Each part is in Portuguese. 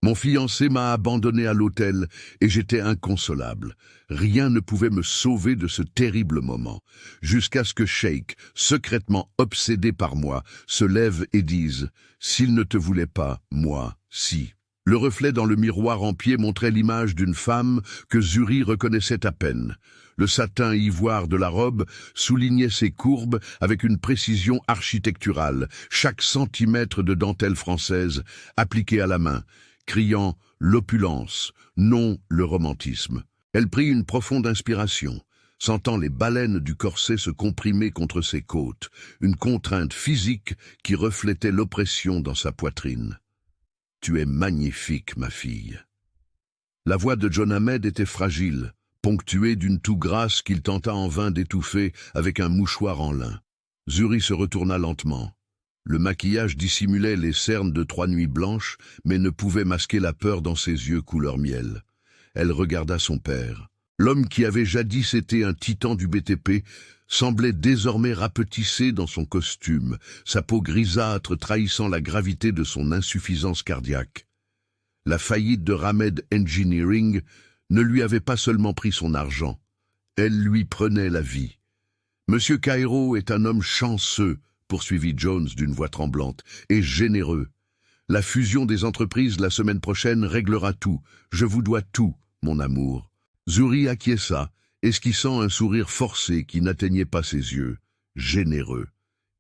Mon fiancé m'a abandonné à l'hôtel et j'étais inconsolable. Rien ne pouvait me sauver de ce terrible moment, jusqu'à ce que Sheikh, secrètement obsédé par moi, se lève et dise « S'il ne te voulait pas, moi, si ». Le reflet dans le miroir en pied montrait l'image d'une femme que Zuri reconnaissait à peine. Le satin ivoire de la robe soulignait ses courbes avec une précision architecturale, chaque centimètre de dentelle française appliqué à la main, criant l'opulence, non le romantisme. Elle prit une profonde inspiration, sentant les baleines du corset se comprimer contre ses côtes, une contrainte physique qui reflétait l'oppression dans sa poitrine. « Tu es magnifique, ma fille. » La voix de John Ahmed était fragile, ponctuée d'une toux grasse qu'il tenta en vain d'étouffer avec un mouchoir en lin. Zuri se retourna lentement. Le maquillage dissimulait les cernes de 3 nuits blanches, mais ne pouvait masquer la peur dans ses yeux couleur miel. Elle regarda son père. L'homme qui avait jadis été un titan du BTP semblait désormais rapetissé dans son costume, sa peau grisâtre trahissant la gravité de son insuffisance cardiaque. La faillite de Ramed Engineering ne lui avait pas seulement pris son argent, elle lui prenait la vie. « Monsieur Cairo est un homme chanceux », poursuivit Jones d'une voix tremblante, « et généreux. La fusion des entreprises la semaine prochaine réglera tout. Je vous dois tout, mon amour. » Zuri acquiesça, esquissant un sourire forcé qui n'atteignait pas ses yeux. Généreux.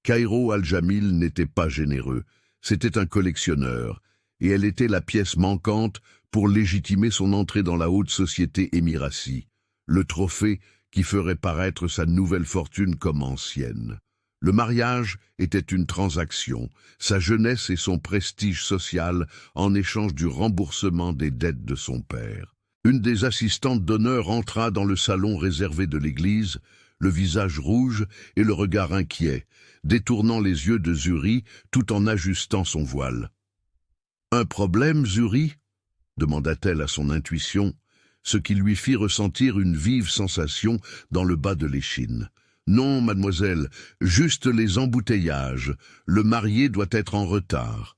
Cairo Al-Jamil n'était pas généreux, c'était un collectionneur, et elle était la pièce manquante pour légitimer son entrée dans la haute société émiratie, le trophée qui ferait paraître sa nouvelle fortune comme ancienne. Le mariage était une transaction, sa jeunesse et son prestige social en échange du remboursement des dettes de son père. Une des assistantes d'honneur entra dans le salon réservé de l'église, le visage rouge et le regard inquiet, détournant les yeux de Zuri tout en ajustant son voile. « Un problème, Zuri » demanda-t-elle à son intuition, ce qui lui fit ressentir une vive sensation dans le bas de l'échine. « Non, mademoiselle, juste les embouteillages. Le marié doit être en retard. »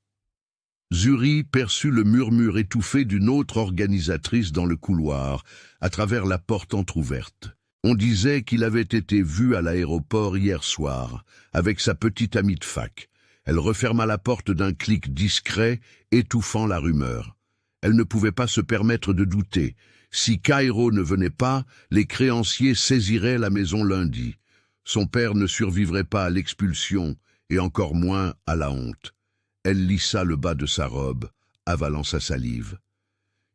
Zuri perçut le murmure étouffé d'une autre organisatrice dans le couloir, à travers la porte entr'ouverte. On disait qu'il avait été vu à l'aéroport hier soir, avec sa petite amie de fac. Elle referma la porte d'un clic discret, étouffant la rumeur. Elle ne pouvait pas se permettre de douter. Si Cairo ne venait pas, les créanciers saisiraient la maison lundi. Son père ne survivrait pas à l'expulsion, et encore moins à la honte. Elle lissa le bas de sa robe, avalant sa salive.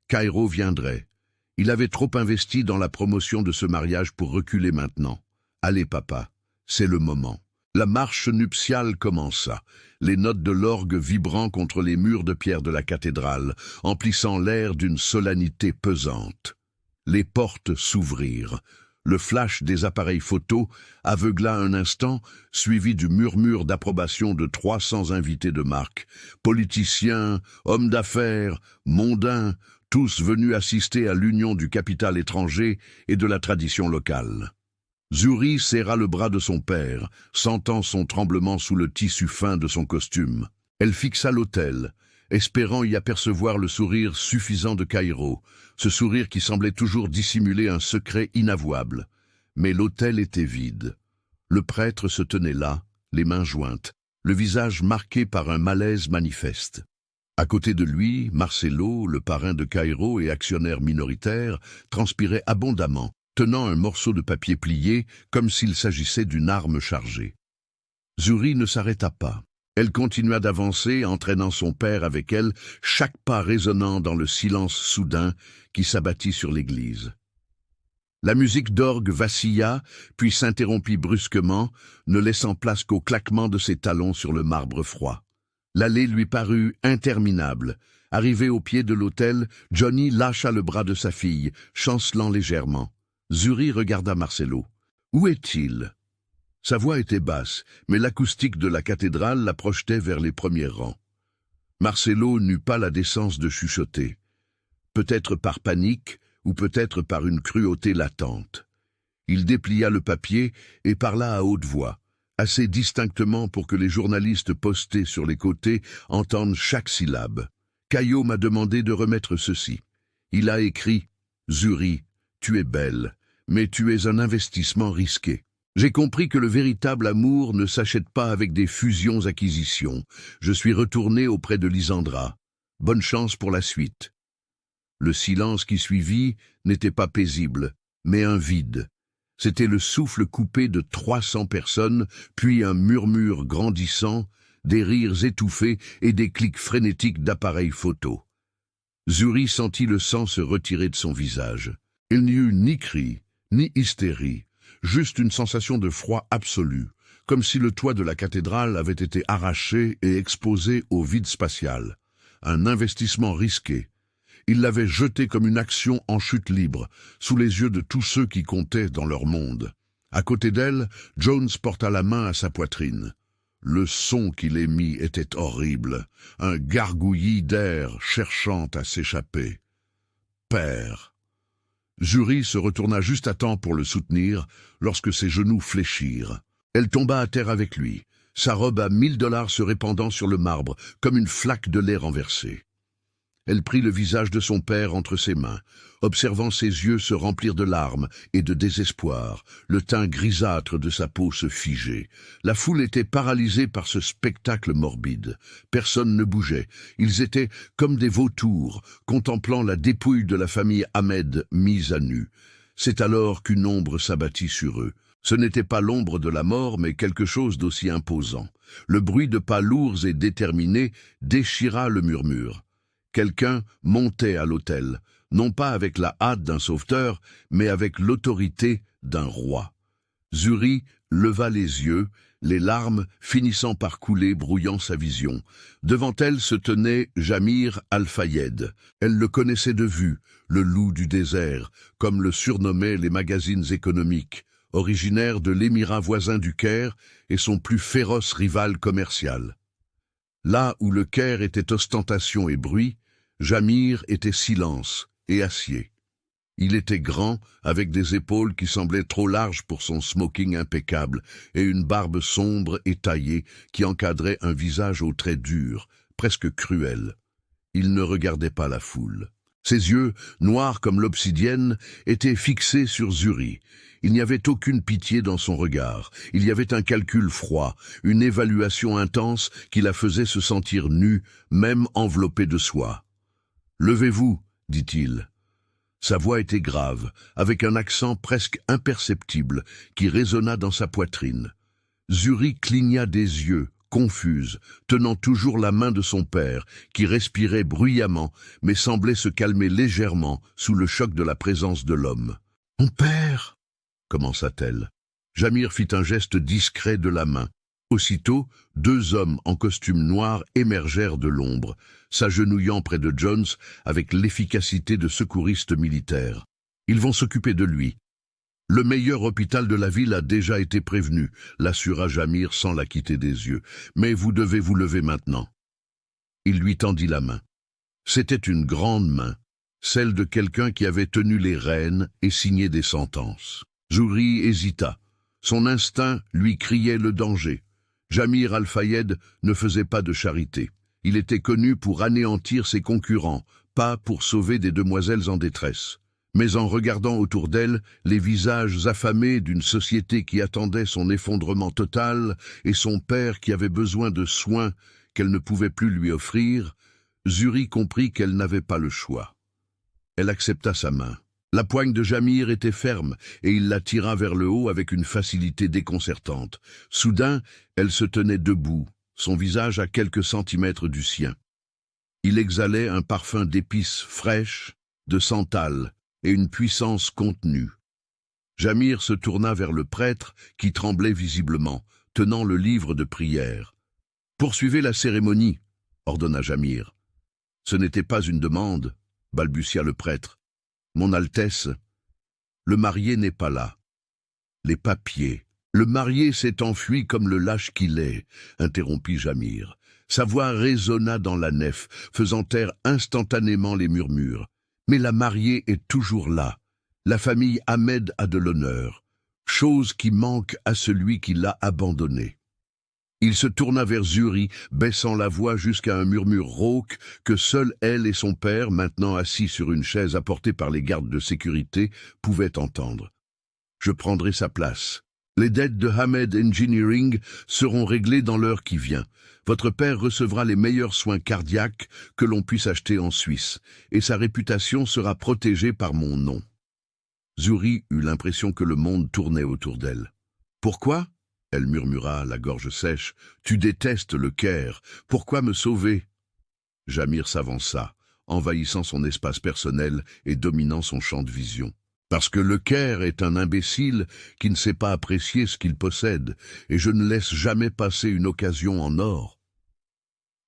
Cairo viendrait. Il avait trop investi dans la promotion de ce mariage pour reculer maintenant. Allez, papa, c'est le moment. La marche nuptiale commença, les notes de l'orgue vibrant contre les murs de pierre de la cathédrale, emplissant l'air d'une solennité pesante. Les portes s'ouvrirent. Le flash des appareils photo aveugla un instant, suivi du murmure d'approbation de 300 invités de marque, politiciens, hommes d'affaires, mondains, tous venus assister à l'union du capital étranger et de la tradition locale. Zuri serra le bras de son père, sentant son tremblement sous le tissu fin de son costume. Elle fixa l'autel, espérant y apercevoir le sourire suffisant de Cairo, ce sourire qui semblait toujours dissimuler un secret inavouable. Mais l'autel était vide. Le prêtre se tenait là, les mains jointes, le visage marqué par un malaise manifeste. À côté de lui, Marcelo, le parrain de Cairo et actionnaire minoritaire, transpirait abondamment, tenant un morceau de papier plié comme s'il s'agissait d'une arme chargée. Zuri ne s'arrêta pas. Elle continua d'avancer, entraînant son père avec elle, chaque pas résonnant dans le silence soudain qui s'abattit sur l'église. La musique d'orgue vacilla, puis s'interrompit brusquement, ne laissant place qu'au claquement de ses talons sur le marbre froid. L'allée lui parut interminable. Arrivé au pied de l'autel, Johnny lâcha le bras de sa fille, chancelant légèrement. Zuri regarda Marcelo. « Où est-il » Sa voix était basse, mais l'acoustique de la cathédrale la projetait vers les premiers rangs. Marcelo n'eut pas la décence de chuchoter. Peut-être par panique, ou peut-être par une cruauté latente. Il déplia le papier et parla à haute voix, assez distinctement pour que les journalistes postés sur les côtés entendent chaque syllabe. « Caillot m'a demandé de remettre ceci. Il a écrit « Zuri, tu es belle, mais tu es un investissement risqué. J'ai compris que le véritable amour ne s'achète pas avec des fusions-acquisitions. Je suis retourné auprès de Lysandra. Bonne chance pour la suite. » Le silence qui suivit n'était pas paisible, mais un vide. C'était le souffle coupé de 300 personnes, puis un murmure grandissant, des rires étouffés et des clics frénétiques d'appareils photo. Zuri sentit le sang se retirer de son visage. Il n'y eut ni cri, ni hystérie, juste une sensation de froid absolu, comme si le toit de la cathédrale avait été arraché et exposé au vide spatial. Un investissement risqué. Il l'avait jeté comme une action en chute libre, sous les yeux de tous ceux qui comptaient dans leur monde. À côté d'elle, Jones porta la main à sa poitrine. Le son qu'il émit était horrible, un gargouillis d'air cherchant à s'échapper. « Père !» Zuri se retourna juste à temps pour le soutenir lorsque ses genoux fléchirent. Elle tomba à terre avec lui, sa robe à $1000 se répandant sur le marbre comme une flaque de lait renversée. Elle prit le visage de son père entre ses mains, observant ses yeux se remplir de larmes et de désespoir, le teint grisâtre de sa peau se figer. La foule était paralysée par ce spectacle morbide. Personne ne bougeait. Ils étaient comme des vautours, contemplant la dépouille de la famille Ahmed mise à nu. C'est alors qu'une ombre s'abattit sur eux. Ce n'était pas l'ombre de la mort, mais quelque chose d'aussi imposant. Le bruit de pas lourds et déterminés déchira le murmure. Quelqu'un montait à l'autel, non pas avec la hâte d'un sauveteur, mais avec l'autorité d'un roi. Zuri leva les yeux, les larmes finissant par couler, brouillant sa vision. Devant elle se tenait Jamir Al-Fayed. Elle le connaissait de vue, le loup du désert, comme le surnommaient les magazines économiques, originaire de l'émirat voisin du Caire et son plus féroce rival commercial. Là où le Caire était ostentation et bruit, Jamir était silence et acier. Il était grand, avec des épaules qui semblaient trop larges pour son smoking impeccable, et une barbe sombre et taillée qui encadrait un visage aux traits durs, presque cruels. Il ne regardait pas la foule. Ses yeux, noirs comme l'obsidienne, étaient fixés sur Zuri. Il n'y avait aucune pitié dans son regard. Il y avait un calcul froid, une évaluation intense qui la faisait se sentir nue, même enveloppée de soie. « Levez-vous » dit-il. Sa voix était grave, avec un accent presque imperceptible qui résonna dans sa poitrine. Zuri cligna des yeux, confuse, tenant toujours la main de son père, qui respirait bruyamment, mais semblait se calmer légèrement sous le choc de la présence de l'homme. « Mon père !» commença-t-elle. Jamir fit un geste discret de la main. Aussitôt, deux hommes en costume noir émergèrent de l'ombre, s'agenouillant près de Jones avec l'efficacité de secouristes militaires. Ils vont s'occuper de lui. Le meilleur hôpital de la ville a déjà été prévenu, l'assura Jamir sans la quitter des yeux. Mais vous devez vous lever maintenant. Il lui tendit la main. C'était une grande main, celle de quelqu'un qui avait tenu les rênes et signé des sentences. Zuri hésita. Son instinct lui criait le danger. Jamir Al-Fayed ne faisait pas de charité. Il était connu pour anéantir ses concurrents, pas pour sauver des demoiselles en détresse. Mais en regardant autour d'elle les visages affamés d'une société qui attendait son effondrement total et son père qui avait besoin de soins qu'elle ne pouvait plus lui offrir, Zuri comprit qu'elle n'avait pas le choix. Elle accepta sa main. La poigne de Jamir était ferme et il la tira vers le haut avec une facilité déconcertante. Soudain, elle se tenait debout, son visage à quelques centimètres du sien. Il exhalait un parfum d'épices fraîches, de santal et une puissance contenue. Jamir se tourna vers le prêtre qui tremblait visiblement, tenant le livre de prière. « Poursuivez la cérémonie » ordonna Jamir. « Ce n'était pas une demande » balbutia le prêtre. « Mon Altesse, le marié n'est pas là. » « Les papiers. Le marié s'est enfui comme le lâche qu'il est, » interrompit Jamir. Sa voix résonna dans la nef, faisant taire instantanément les murmures. « Mais la mariée est toujours là. La famille Ahmed a de l'honneur, chose qui manque à celui qui l'a abandonnée. » Il se tourna vers Zuri, baissant la voix jusqu'à un murmure rauque que seule elle et son père, maintenant assis sur une chaise apportée par les gardes de sécurité, pouvaient entendre. « Je prendrai sa place. Les dettes de Hamed Engineering seront réglées dans l'heure qui vient. Votre père recevra les meilleurs soins cardiaques que l'on puisse acheter en Suisse, et sa réputation sera protégée par mon nom. » Zuri eut l'impression que le monde tournait autour d'elle. « Pourquoi ?» Elle murmura, la gorge sèche. « Tu détestes le Caire. Pourquoi me sauver ?» Jamir s'avança, envahissant son espace personnel et dominant son champ de vision. « Parce que le Caire est un imbécile qui ne sait pas apprécier ce qu'il possède, et je ne laisse jamais passer une occasion en or. »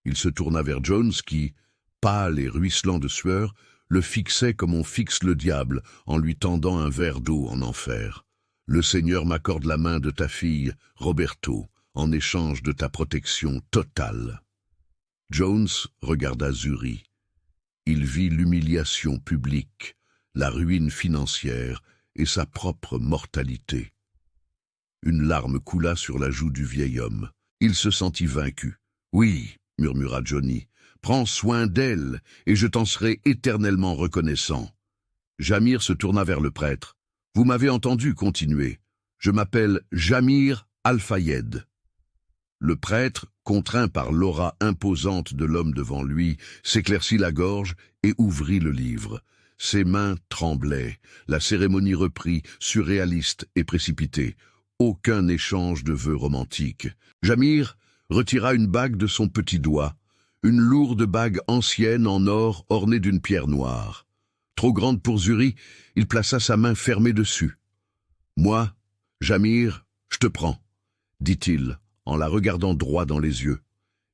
Il se tourna vers Jones qui, pâle et ruisselant de sueur, le fixait comme on fixe le diable en lui tendant un verre d'eau en enfer. « Le Seigneur m'accorde la main de ta fille, Roberto, en échange de ta protection totale. » Jones regarda Zuri. Il vit l'humiliation publique, la ruine financière et sa propre mortalité. Une larme coula sur la joue du vieil homme. Il se sentit vaincu. « Oui, » murmura Johnny, « prends soin d'elle et je t'en serai éternellement reconnaissant. » Jamir se tourna vers le prêtre. « Vous m'avez entendu continuer. Je m'appelle Jamir Al-Fayed. » Le prêtre, contraint par l'aura imposante de l'homme devant lui, s'éclaircit la gorge et ouvrit le livre. Ses mains tremblaient. La cérémonie reprit, surréaliste et précipitée. Aucun échange de vœux romantiques. Jamir retira une bague de son petit doigt, une lourde bague ancienne en or ornée d'une pierre noire. Trop grande pour Zuri, il plaça sa main fermée dessus. « Moi, Jamir, je te prends, » dit-il, en la regardant droit dans les yeux.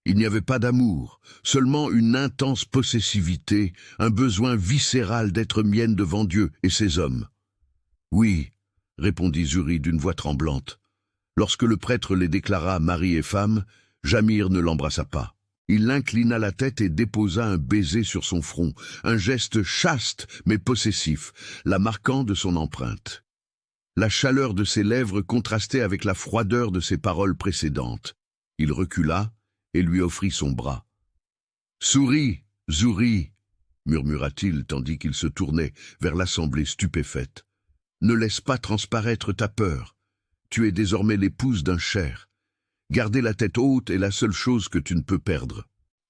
Il n'y avait pas d'amour, seulement une intense possessivité, un besoin viscéral d'être mienne devant Dieu et ses hommes. « Oui, » répondit Zuri d'une voix tremblante. Lorsque le prêtre les déclara mari et femme, Jamir ne l'embrassa pas. Il inclina la tête et déposa un baiser sur son front, un geste chaste mais possessif, la marquant de son empreinte. La chaleur de ses lèvres contrastait avec la froideur de ses paroles précédentes. Il recula et lui offrit son bras. « Souris, Zuri !» murmura-t-il tandis qu'il se tournait vers l'assemblée stupéfaite. « Ne laisse pas transparaître ta peur. Tu es désormais l'épouse d'un cher. Garder la tête haute est la seule chose que tu ne peux perdre. »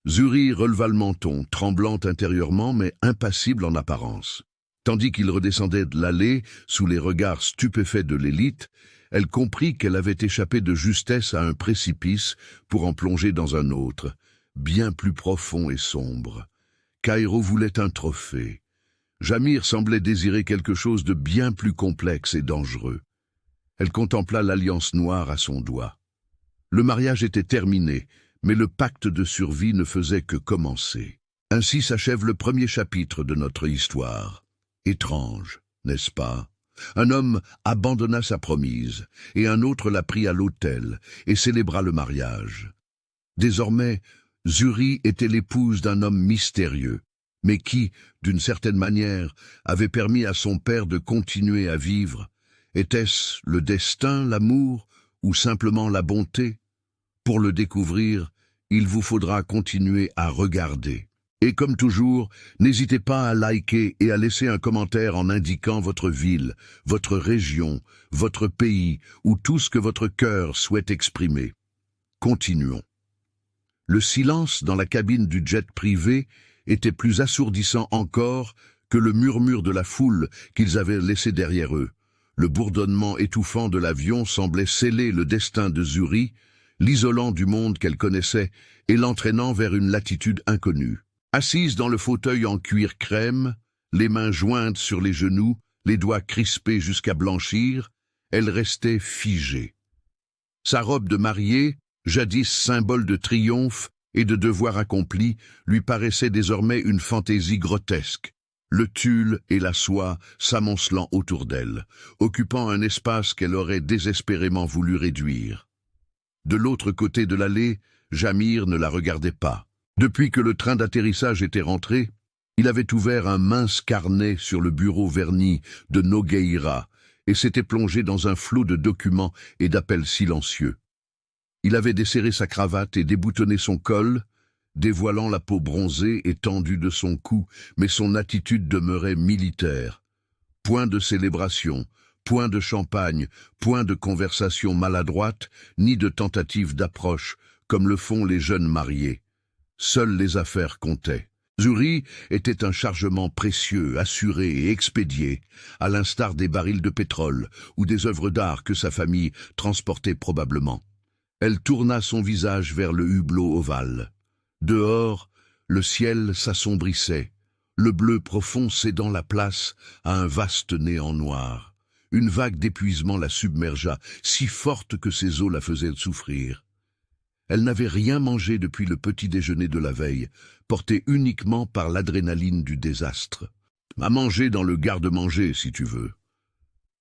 Zuri releva le menton, tremblant intérieurement mais impassible en apparence. Tandis qu'il redescendait de l'allée, sous les regards stupéfaits de l'élite, elle comprit qu'elle avait échappé de justesse à un précipice pour en plonger dans un autre, bien plus profond et sombre. Caïro voulait un trophée. Jamir semblait désirer quelque chose de bien plus complexe et dangereux. Elle contempla l'alliance noire à son doigt. Le mariage était terminé, mais le pacte de survie ne faisait que commencer. Ainsi s'achève le premier chapitre de notre histoire. Étrange, n'est-ce pas? Un homme abandonna sa promise, et un autre la prit à l'autel et célébra le mariage. Désormais, Zuri était l'épouse d'un homme mystérieux, mais qui, d'une certaine manière, avait permis à son père de continuer à vivre. Était-ce le destin, l'amour, ou simplement la bonté? Pour le découvrir, il vous faudra continuer à regarder. Et comme toujours, n'hésitez pas à liker et à laisser un commentaire en indiquant votre ville, votre région, votre pays ou tout ce que votre cœur souhaite exprimer. Continuons. Le silence dans la cabine du jet privé était plus assourdissant encore que le murmure de la foule qu'ils avaient laissé derrière eux. Le bourdonnement étouffant de l'avion semblait sceller le destin de Zuri, l'isolant du monde qu'elle connaissait et l'entraînant vers une latitude inconnue. Assise dans le fauteuil en cuir crème, les mains jointes sur les genoux, les doigts crispés jusqu'à blanchir, elle restait figée. Sa robe de mariée, jadis symbole de triomphe et de devoir accompli, lui paraissait désormais une fantaisie grotesque, le tulle et la soie s'amoncelant autour d'elle, occupant un espace qu'elle aurait désespérément voulu réduire. De l'autre côté de l'allée, Jamir ne la regardait pas. Depuis que le train d'atterrissage était rentré, il avait ouvert un mince carnet sur le bureau verni de Nogueira et s'était plongé dans un flot de documents et d'appels silencieux. Il avait desserré sa cravate et déboutonné son col, dévoilant la peau bronzée et tendue de son cou, mais son attitude demeurait militaire. Point de célébration, point de champagne, point de conversation maladroite, ni de tentative d'approche, comme le font les jeunes mariés. Seules les affaires comptaient. Zuri était un chargement précieux, assuré et expédié, à l'instar des barils de pétrole ou des œuvres d'art que sa famille transportait probablement. Elle tourna son visage vers le hublot ovale. Dehors, le ciel s'assombrissait, le bleu profond cédant la place à un vaste néant noir. Une vague d'épuisement la submergea, si forte que ses os la faisaient souffrir. Elle n'avait rien mangé depuis le petit déjeuner de la veille, porté uniquement par l'adrénaline du désastre. « À manger dans le garde-manger, si tu veux. »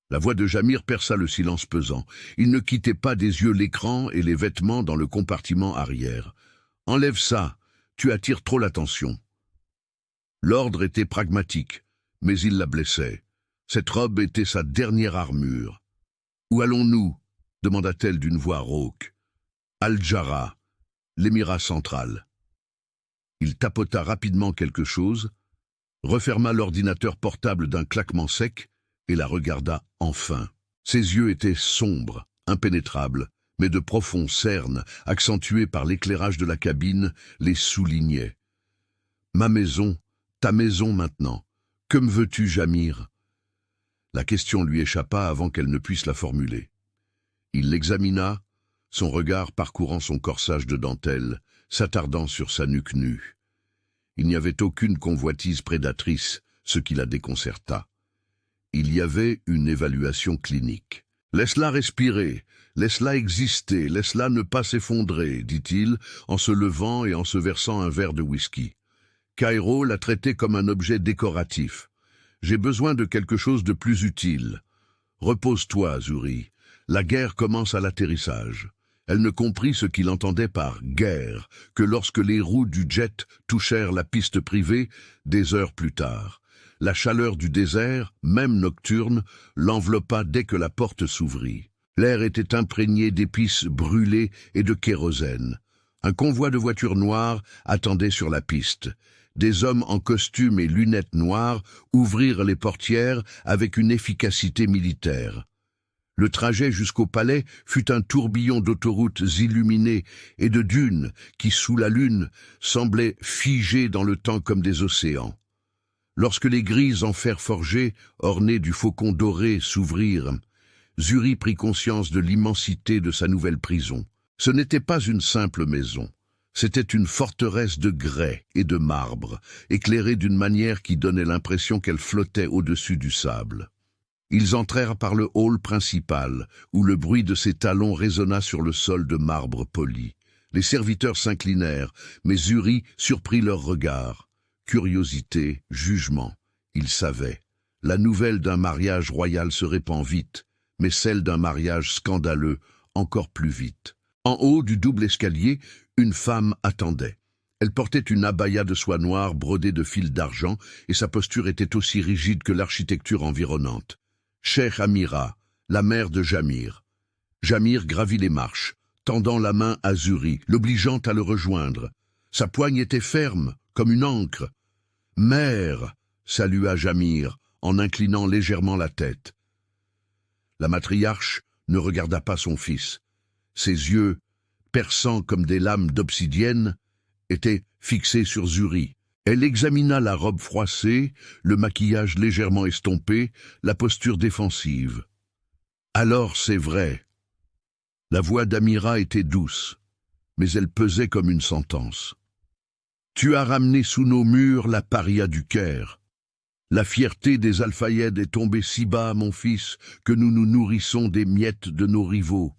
La voix de Jamir perça le silence pesant. Il ne quittait pas des yeux l'écran et les vêtements dans le compartiment arrière. « Enlève ça, tu attires trop l'attention. » L'ordre était pragmatique, mais il la blessait. Cette robe était sa dernière armure. « Où allons-nous » demanda-t-elle d'une voix rauque. « Al-Djarra, l'émirat central. » Il tapota rapidement quelque chose, referma l'ordinateur portable d'un claquement sec et la regarda enfin. Ses yeux étaient sombres, impénétrables, mais de profonds cernes, accentués par l'éclairage de la cabine, les soulignaient. « Ma maison, ta maison maintenant. Que me veux-tu, Jamir ?» La question lui échappa avant qu'elle ne puisse la formuler. Il l'examina, son regard parcourant son corsage de dentelle, s'attardant sur sa nuque nue. Il n'y avait aucune convoitise prédatrice, ce qui la déconcerta. Il y avait une évaluation clinique. « Laisse-la respirer, laisse-la exister, laisse-la ne pas s'effondrer, dit-il, en se levant et en se versant un verre de whisky. Cairo l'a traité comme un objet décoratif. J'ai besoin de quelque chose de plus utile. Repose-toi, Zuri. La guerre commence à l'atterrissage. » Elle ne comprit ce qu'il entendait par « guerre » que lorsque les roues du jet touchèrent la piste privée des heures plus tard. La chaleur du désert, même nocturne, l'enveloppa dès que la porte s'ouvrit. L'air était imprégné d'épices brûlées et de kérosène. Un convoi de voitures noires attendait sur la piste. Des hommes en costume et lunettes noires ouvrirent les portières avec une efficacité militaire. Le trajet jusqu'au palais fut un tourbillon d'autoroutes illuminées et de dunes qui, sous la lune, semblaient figées dans le temps comme des océans. Lorsque les grilles en fer forgé, ornées du faucon doré, s'ouvrirent, Zuri prit conscience de l'immensité de sa nouvelle prison. Ce n'était pas une simple maison. C'était une forteresse de grès et de marbre, éclairée d'une manière qui donnait l'impression qu'elle flottait au-dessus du sable. Ils entrèrent par le hall principal, où le bruit de ses talons résonna sur le sol de marbre poli. Les serviteurs s'inclinèrent, mais Zuri surprit leur regard. Curiosité, jugement, ils savaient. La nouvelle d'un mariage royal se répand vite, mais celle d'un mariage scandaleux encore plus vite. En haut du double escalier, une femme attendait. Elle portait une abaya de soie noire brodée de fils d'argent, et sa posture était aussi rigide que l'architecture environnante. Cheikh Amira, la mère de Jamir. Jamir gravit les marches, tendant la main à Zuri, l'obligeant à le rejoindre. Sa poigne était ferme, comme une ancre. « Mère !» salua Jamir, en inclinant légèrement la tête. La matriarche ne regarda pas son fils. Ses yeux, perçants comme des lames d'obsidienne, étaient fixés sur Zuri. Elle examina la robe froissée, le maquillage légèrement estompé, la posture défensive. « Alors c'est vrai. » La voix d'Amira était douce, mais elle pesait comme une sentence. « Tu as ramené sous nos murs la paria du Caire. La fierté des Alphaïdes est tombée si bas, mon fils, que nous nous nourrissons des miettes de nos rivaux. »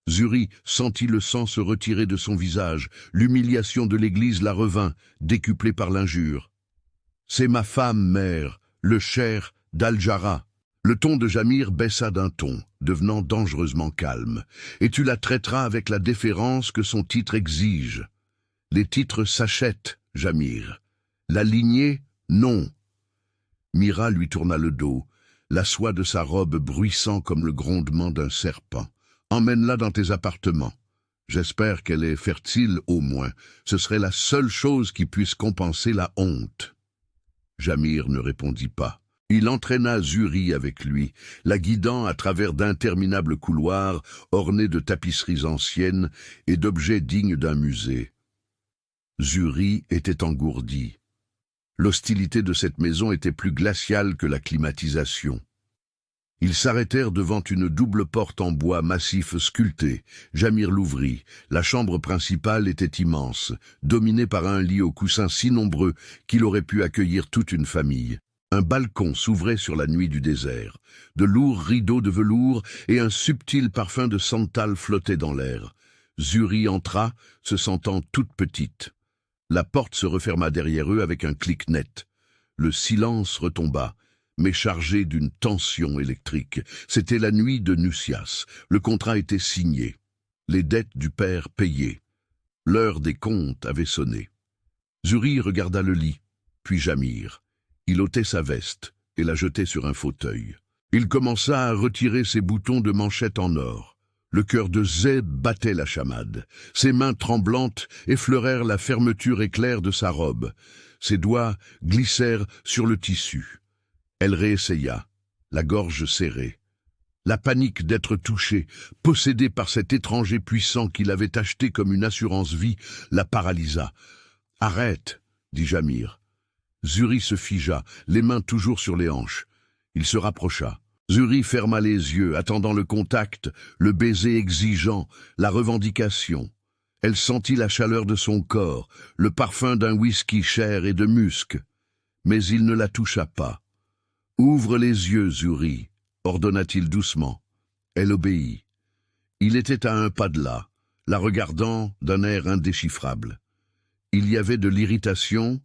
Zuri sentit le sang se retirer de son visage. L'humiliation de l'Église la revint, décuplée par l'injure. « C'est ma femme, mère, le cher d'Al-Djarra. » Le ton de Jamir baissa d'un ton, devenant dangereusement calme. « Et tu la traiteras avec la déférence que son titre exige. Les titres s'achètent, Jamir. La lignée, non. » Mira lui tourna le dos, la soie de sa robe bruissant comme le grondement d'un serpent. « Emmène-la dans tes appartements. J'espère qu'elle est fertile au moins. Ce serait la seule chose qui puisse compenser la honte. Jamir ne répondit pas. Il entraîna Zuri avec lui, la guidant à travers d'interminables couloirs ornés de tapisseries anciennes et d'objets dignes d'un musée. Zuri était engourdi. L'hostilité de cette maison était plus glaciale que la climatisation. Ils s'arrêtèrent devant une double porte en bois massif sculpté. Jamir l'ouvrit. La chambre principale était immense, dominée par un lit aux coussins si nombreux qu'il aurait pu accueillir toute une famille. Un balcon s'ouvrait sur la nuit du désert. De lourds rideaux de velours et un subtil parfum de santal flottaient dans l'air. Zuri entra, se sentant toute petite. La porte se referma derrière eux avec un clic net. Le silence retomba, mais chargé d'une tension électrique. C'était la nuit de Nusias. Le contrat était signé. Les dettes du père payées. L'heure des comptes avait sonné. Zuri regarda le lit, puis Jamir. Il ôtait sa veste et la jetait sur un fauteuil. Il commença à retirer ses boutons de manchette en or. Le cœur de Zeb battait la chamade. Ses mains tremblantes effleurèrent la fermeture éclair de sa robe. Ses doigts glissèrent sur le tissu. Elle réessaya, la gorge serrée. La panique d'être touchée, possédée par cet étranger puissant qu'il avait acheté comme une assurance-vie, la paralysa. « Arrête !» dit Jamir. Zuri se figea, les mains toujours sur les hanches. Il se rapprocha. Zuri ferma les yeux, attendant le contact, le baiser exigeant, la revendication. Elle sentit la chaleur de son corps, le parfum d'un whisky cher et de musc. Mais il ne la toucha pas. « Ouvre les yeux, Zuri », ordonna-t-il doucement. Elle obéit. Il était à un pas de là, la regardant d'un air indéchiffrable. Il y avait de l'irritation,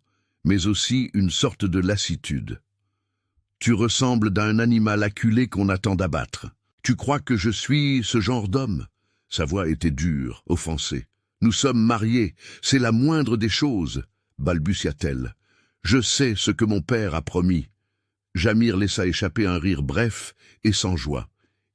mais aussi une sorte de lassitude. « Tu ressembles à un animal acculé qu'on attend d'abattre. Tu crois que je suis ce genre d'homme ?» Sa voix était dure, offensée. « Nous sommes mariés, c'est la moindre des choses, » balbutia-t-elle. « Je sais ce que mon père a promis. » Jamir laissa échapper un rire bref et sans joie.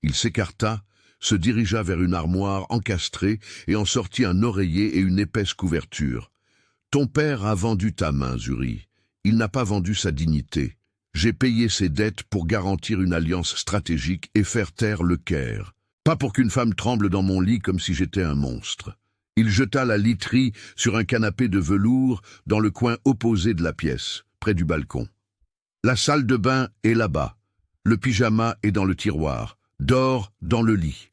Il s'écarta, se dirigea vers une armoire encastrée et en sortit un oreiller et une épaisse couverture. « Ton père a vendu ta main, Zuri. Il n'a pas vendu sa dignité. J'ai payé ses dettes pour garantir une alliance stratégique et faire taire le Caire. Pas pour qu'une femme tremble dans mon lit comme si j'étais un monstre. » Il jeta la literie sur un canapé de velours dans le coin opposé de la pièce, près du balcon. « La salle de bain est là-bas. Le pyjama est dans le tiroir. Dors dans le lit.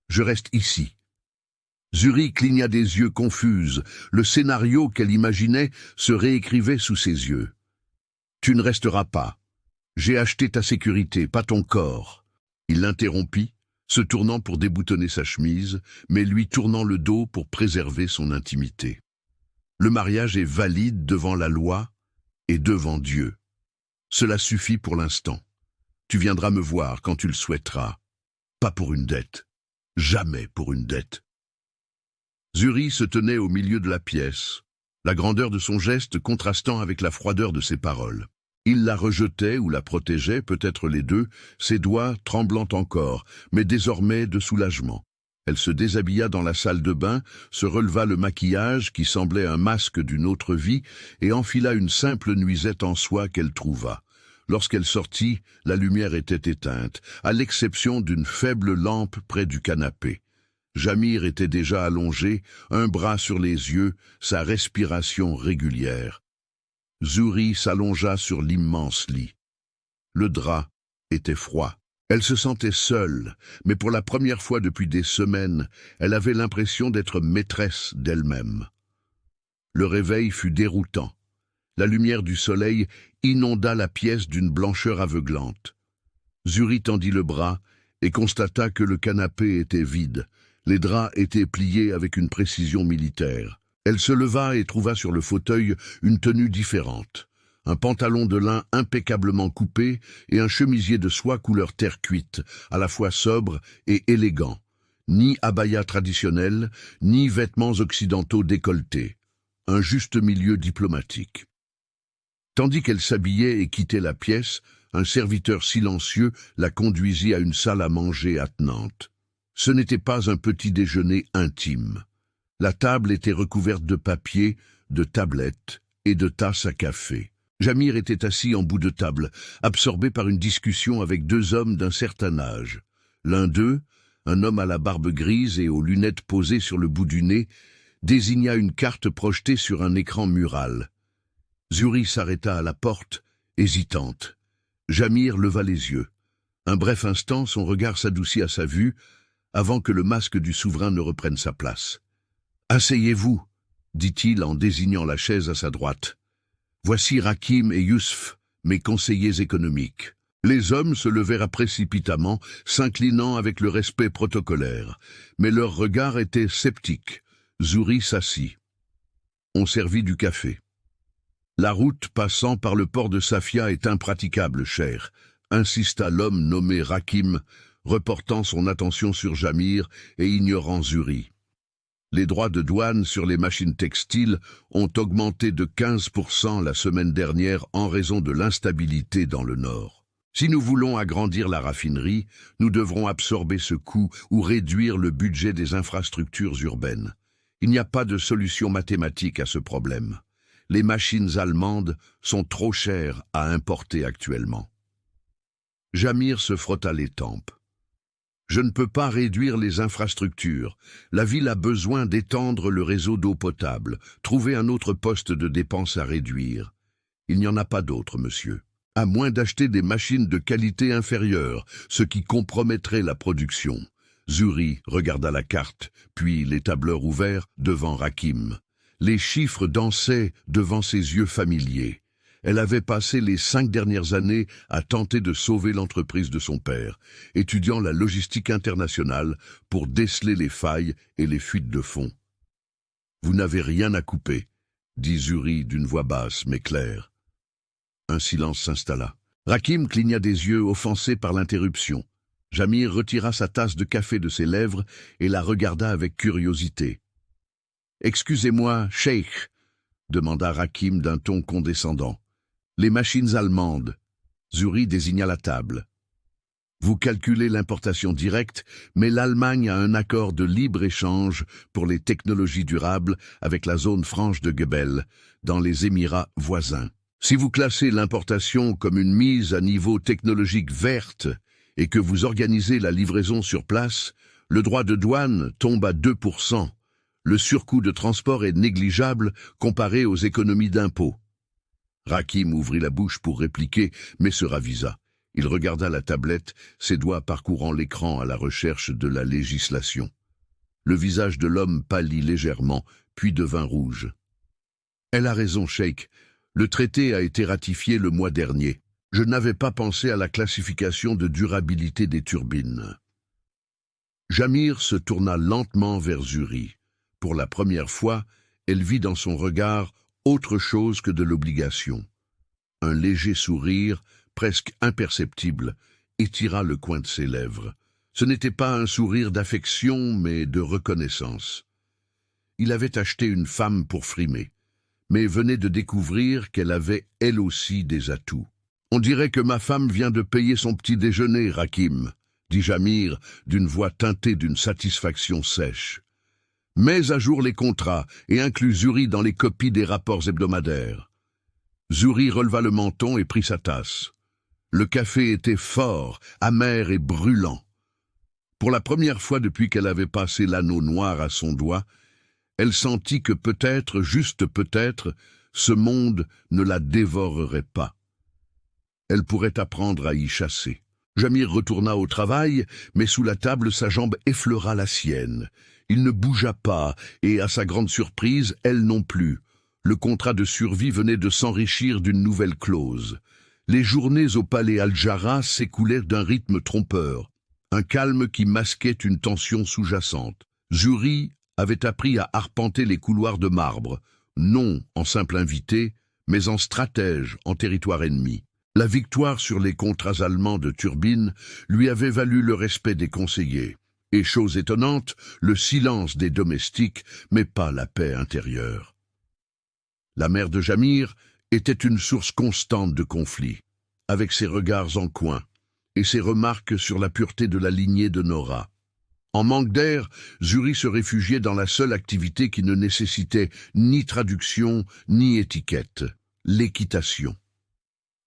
Je reste ici. » Zuri cligna des yeux confuses. Le scénario qu'elle imaginait se réécrivait sous ses yeux. « Tu ne resteras pas. J'ai acheté ta sécurité, pas ton corps. » Il l'interrompit, se tournant pour déboutonner sa chemise, mais lui tournant le dos pour préserver son intimité. « Le mariage est valide devant la loi et devant Dieu. Cela suffit pour l'instant. Tu viendras me voir quand tu le souhaiteras. Pas pour une dette. Jamais pour une dette. » Zuri se tenait au milieu de la pièce, la grandeur de son geste contrastant avec la froideur de ses paroles. Il la rejetait ou la protégeait, peut-être les deux, ses doigts tremblant encore, mais désormais de soulagement. Elle se déshabilla dans la salle de bain, se releva le maquillage qui semblait un masque d'une autre vie et enfila une simple nuisette en soie qu'elle trouva. Lorsqu'elle sortit, la lumière était éteinte, à l'exception d'une faible lampe près du canapé. Jamir était déjà allongé, un bras sur les yeux, sa respiration régulière. Zuri s'allongea sur l'immense lit. Le drap était froid. Elle se sentait seule, mais pour la première fois depuis des semaines, elle avait l'impression d'être maîtresse d'elle-même. Le réveil fut déroutant. La lumière du soleil inonda la pièce d'une blancheur aveuglante. Zuri tendit le bras et constata que le canapé était vide. Les draps étaient pliés avec une précision militaire. Elle se leva et trouva sur le fauteuil une tenue différente. Un pantalon de lin impeccablement coupé et un chemisier de soie couleur terre cuite, à la fois sobre et élégant. Ni abaya traditionnel, ni vêtements occidentaux décolletés. Un juste milieu diplomatique. Tandis qu'elle s'habillait et quittait la pièce, un serviteur silencieux la conduisit à une salle à manger attenante. Ce n'était pas un petit déjeuner intime. La table était recouverte de papier, de tablettes et de tasses à café. Jamir était assis en bout de table, absorbé par une discussion avec deux hommes d'un certain âge. L'un d'eux, un homme à la barbe grise et aux lunettes posées sur le bout du nez, désigna une carte projetée sur un écran mural. Zuri s'arrêta à la porte, hésitante. Jamir leva les yeux. Un bref instant, son regard s'adoucit à sa vue, avant que le masque du souverain ne reprenne sa place. « Asseyez-vous » dit-il en désignant la chaise à sa droite. « Voici Rakim et Yousf, mes conseillers économiques. » Les hommes se levèrent précipitamment, s'inclinant avec le respect protocolaire. Mais leur regard était sceptique. Zuri s'assit. On servit du café. « La route passant par le port de Safia est impraticable, cher, » insista l'homme nommé Rakim, reportant son attention sur Jamir et ignorant Zuri. Les droits de douane sur les machines textiles ont augmenté de 15% la semaine dernière en raison de l'instabilité dans le Nord. Si nous voulons agrandir la raffinerie, nous devrons absorber ce coût ou réduire le budget des infrastructures urbaines. Il n'y a pas de solution mathématique à ce problème. Les machines allemandes sont trop chères à importer actuellement. Jamir se frotta les tempes. Je ne peux pas réduire les infrastructures. La ville a besoin d'étendre le réseau d'eau potable, trouver un autre poste de dépense à réduire. Il n'y en a pas d'autre, monsieur. À moins d'acheter des machines de qualité inférieure, ce qui compromettrait la production. Zuri regarda la carte, puis les tableurs ouverts devant Rakim. Les chiffres dansaient devant ses yeux familiers. Elle avait passé les 5 dernières années à tenter de sauver l'entreprise de son père, étudiant la logistique internationale pour déceler les failles et les fuites de fonds. « Vous n'avez rien à couper », dit Zuri d'une voix basse mais claire. Un silence s'installa. Rakim cligna des yeux, offensé par l'interruption. Jamir retira sa tasse de café de ses lèvres et la regarda avec curiosité. « Excusez-moi, Cheikh » demanda Rakim d'un ton condescendant. « Les machines allemandes. » Zuri désigna la table. « Vous calculez l'importation directe, mais l'Allemagne a un accord de libre-échange pour les technologies durables avec la zone franche de Gebel, dans les Émirats voisins. Si vous classez l'importation comme une mise à niveau technologique verte et que vous organisez la livraison sur place, le droit de douane tombe à 2%. Le surcoût de transport est négligeable comparé aux économies d'impôts. » Rakim ouvrit la bouche pour répliquer, mais se ravisa. Il regarda la tablette, ses doigts parcourant l'écran à la recherche de la législation. Le visage de l'homme pâlit légèrement, puis devint rouge. « Elle a raison, Cheikh. Le traité a été ratifié le mois dernier. Je n'avais pas pensé à la classification de durabilité des turbines. » Jamir se tourna lentement vers Zuri. Pour la première fois, elle vit dans son regard autre chose que de l'obligation. Un léger sourire, presque imperceptible, étira le coin de ses lèvres. Ce n'était pas un sourire d'affection, mais de reconnaissance. Il avait acheté une femme pour frimer, mais venait de découvrir qu'elle avait elle aussi des atouts. « On dirait que ma femme vient de payer son petit déjeuner, Rakim », dit Jamir d'une voix teintée d'une satisfaction sèche. « Mets à jour les contrats et inclus Zuri dans les copies des rapports hebdomadaires. » Zuri releva le menton et prit sa tasse. Le café était fort, amer et brûlant. Pour la première fois depuis qu'elle avait passé l'anneau noir à son doigt, elle sentit que peut-être, juste peut-être, ce monde ne la dévorerait pas. Elle pourrait apprendre à y chasser. Jamir retourna au travail, mais sous la table sa jambe effleura la sienne. Il ne bougea pas, et à sa grande surprise, elle non plus. Le contrat de survie venait de s'enrichir d'une nouvelle clause. Les journées au palais Al-Jarrah s'écoulaient d'un rythme trompeur, un calme qui masquait une tension sous-jacente. Zuri avait appris à arpenter les couloirs de marbre, non en simple invité, mais en stratège en territoire ennemi. La victoire sur les contrats allemands de turbines lui avait valu le respect des conseillers, et chose étonnante, le silence des domestiques, mais pas la paix intérieure. La mère de Jamir était une source constante de conflits, avec ses regards en coin et ses remarques sur la pureté de la lignée de Nora. En manque d'air, Zuri se réfugiait dans la seule activité qui ne nécessitait ni traduction ni étiquette, l'équitation.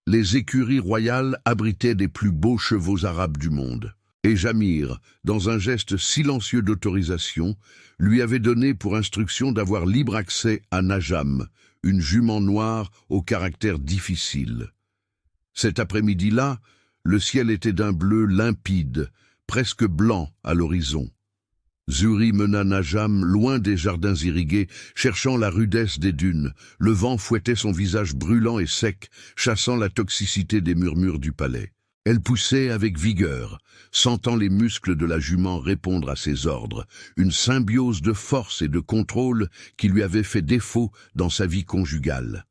Les écuries royales abritaient des plus beaux chevaux arabes du monde. Et Jamir, dans un geste silencieux d'autorisation, lui avait donné pour instruction d'avoir libre accès à Najam, une jument noire au caractère difficile. Cet après-midi-là, le ciel était d'un bleu limpide, presque blanc à l'horizon. Zuri mena Najam loin des jardins irrigués, cherchant la rudesse des dunes. Le vent fouettait son visage brûlant et sec, chassant la toxicité des murmures du palais. Elle poussait avec vigueur, sentant les muscles de la jument répondre à ses ordres, une symbiose de force et de contrôle qui lui avait fait défaut dans sa vie conjugale.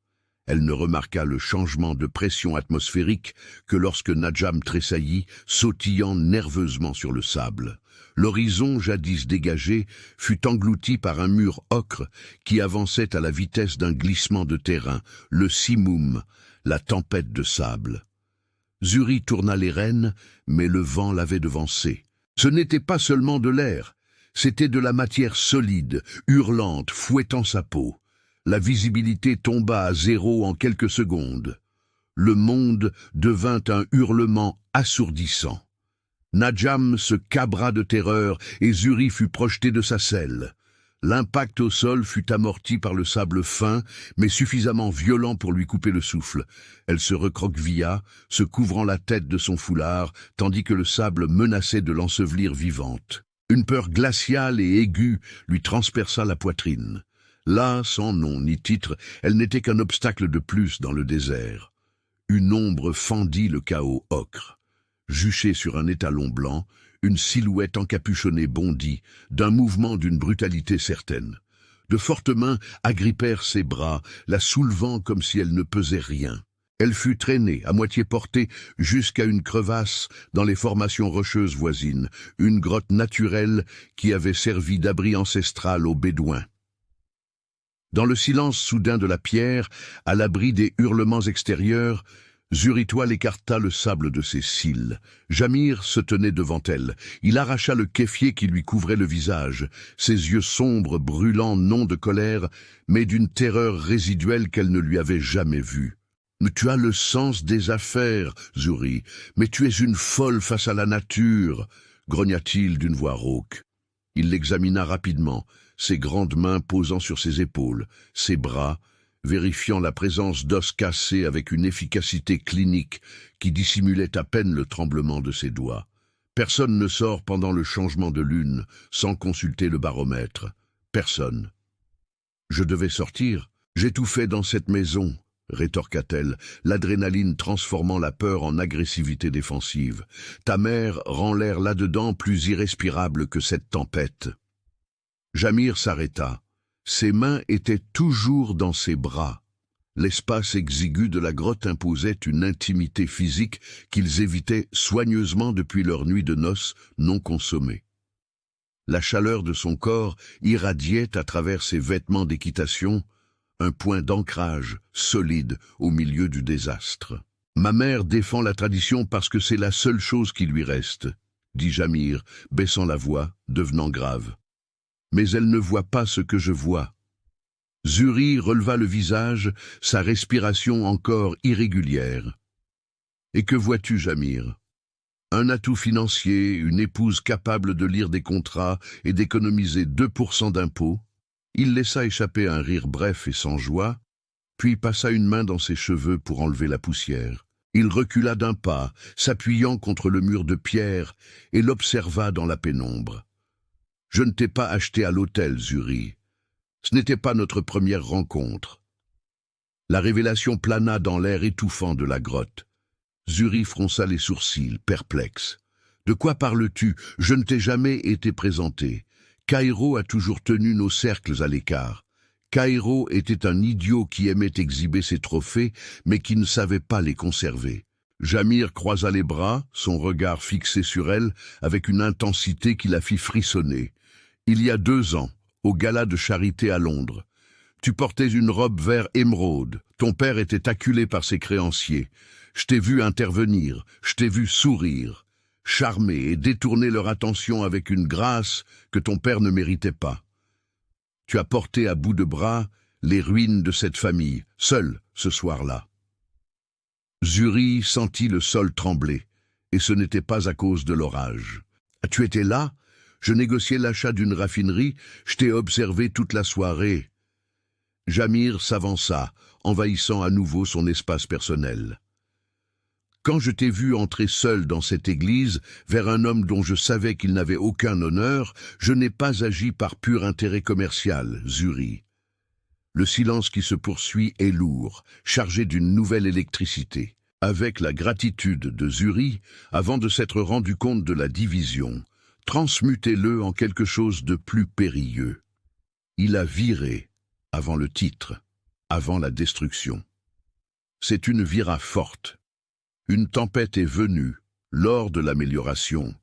Elle ne remarqua le changement de pression atmosphérique que lorsque Najam tressaillit, sautillant nerveusement sur le sable. L'horizon, jadis dégagé, fut englouti par un mur ocre qui avançait à la vitesse d'un glissement de terrain, le simoum, la tempête de sable. Zuri tourna les rênes, mais le vent l'avait devancé. Ce n'était pas seulement de l'air, c'était de la matière solide, hurlante, fouettant sa peau. La visibilité tomba à zéro en quelques secondes. Le monde devint un hurlement assourdissant. Najam se cabra de terreur et Zuri fut projeté de sa selle. L'impact au sol fut amorti par le sable fin, mais suffisamment violent pour lui couper le souffle. Elle se recroquevilla, se couvrant la tête de son foulard, tandis que le sable menaçait de l'ensevelir vivante. Une peur glaciale et aiguë lui transperça la poitrine. Là, sans nom ni titre, elle n'était qu'un obstacle de plus dans le désert. Une ombre fendit le chaos ocre. Juchée sur un étalon blanc, une silhouette encapuchonnée bondit, d'un mouvement d'une brutalité certaine. De fortes mains agrippèrent ses bras, la soulevant comme si elle ne pesait rien. Elle fut traînée, à moitié portée, jusqu'à une crevasse dans les formations rocheuses voisines, une grotte naturelle qui avait servi d'abri ancestral aux Bédouins. Dans le silence soudain de la pierre, à l'abri des hurlements extérieurs, Zuritoile écarta le sable de ses cils. Jamir se tenait devant elle. Il arracha le kéfier qui lui couvrait le visage, ses yeux sombres brûlant non de colère, mais d'une terreur résiduelle qu'elle ne lui avait jamais vue. « Mais tu as le sens des affaires, Zuri, mais tu es une folle face à la nature !» grogna-t-il d'une voix rauque. Il l'examina rapidement, ses grandes mains posant sur ses épaules, ses bras, vérifiant la présence d'os cassés avec une efficacité clinique qui dissimulait à peine le tremblement de ses doigts. Personne ne sort pendant le changement de lune sans consulter le baromètre. Personne. « Je devais sortir. J'étouffais dans cette maison, » rétorqua-t-elle, l'adrénaline transformant la peur en agressivité défensive. « Ta mère rend l'air là-dedans plus irrespirable que cette tempête. » Jamir s'arrêta. Ses mains étaient toujours dans ses bras. L'espace exigu de la grotte imposait une intimité physique qu'ils évitaient soigneusement depuis leur nuit de noces non consommée. La chaleur de son corps irradiait à travers ses vêtements d'équitation, un point d'ancrage solide au milieu du désastre. « Ma mère défend la tradition parce que c'est la seule chose qui lui reste, » dit Jamir, baissant la voix, devenant grave. Mais elle ne voit pas ce que je vois. Zuri releva le visage, sa respiration encore irrégulière. Et que vois-tu, Jamir? Un atout financier, une épouse capable de lire des contrats et d'économiser 2% d'impôts. Il laissa échapper un rire bref et sans joie, puis passa une main dans ses cheveux pour enlever la poussière. Il recula d'un pas, s'appuyant contre le mur de pierre, et l'observa dans la pénombre. « Je ne t'ai pas acheté à l'hôtel, Zuri. Ce n'était pas notre première rencontre. » La révélation plana dans l'air étouffant de la grotte. Zuri fronça les sourcils, perplexe. « De quoi parles-tu? Je ne t'ai jamais été présenté. Caïro a toujours tenu nos cercles à l'écart. Caïro était un idiot qui aimait exhiber ses trophées, mais qui ne savait pas les conserver. » Jamir croisa les bras, son regard fixé sur elle, avec une intensité qui la fit frissonner. « Il y a 2 ans, au gala de charité à Londres. Tu portais une robe vert émeraude. Ton père était acculé par ses créanciers. Je t'ai vu intervenir, je t'ai vu sourire. charmer et détourner leur attention avec une grâce que ton père ne méritait pas. Tu as porté à bout de bras les ruines de cette famille, seul ce soir-là. Zuri sentit le sol trembler, et ce n'était pas à cause de l'orage. « Tu étais là? Je négociais l'achat d'une raffinerie, je t'ai observé toute la soirée. » Jamir s'avança, envahissant à nouveau son espace personnel. « Quand je t'ai vu entrer seul dans cette église, vers un homme dont je savais qu'il n'avait aucun honneur, je n'ai pas agi par pur intérêt commercial, Zuri. » Le silence qui se poursuit est lourd, chargé d'une nouvelle électricité. Avec la gratitude de Zuri, avant de s'être rendu compte de la division, transmutez-le en quelque chose de plus périlleux. Il a viré, avant le titre, avant la destruction. C'est une vira forte. Une tempête est venue, lors de l'amélioration,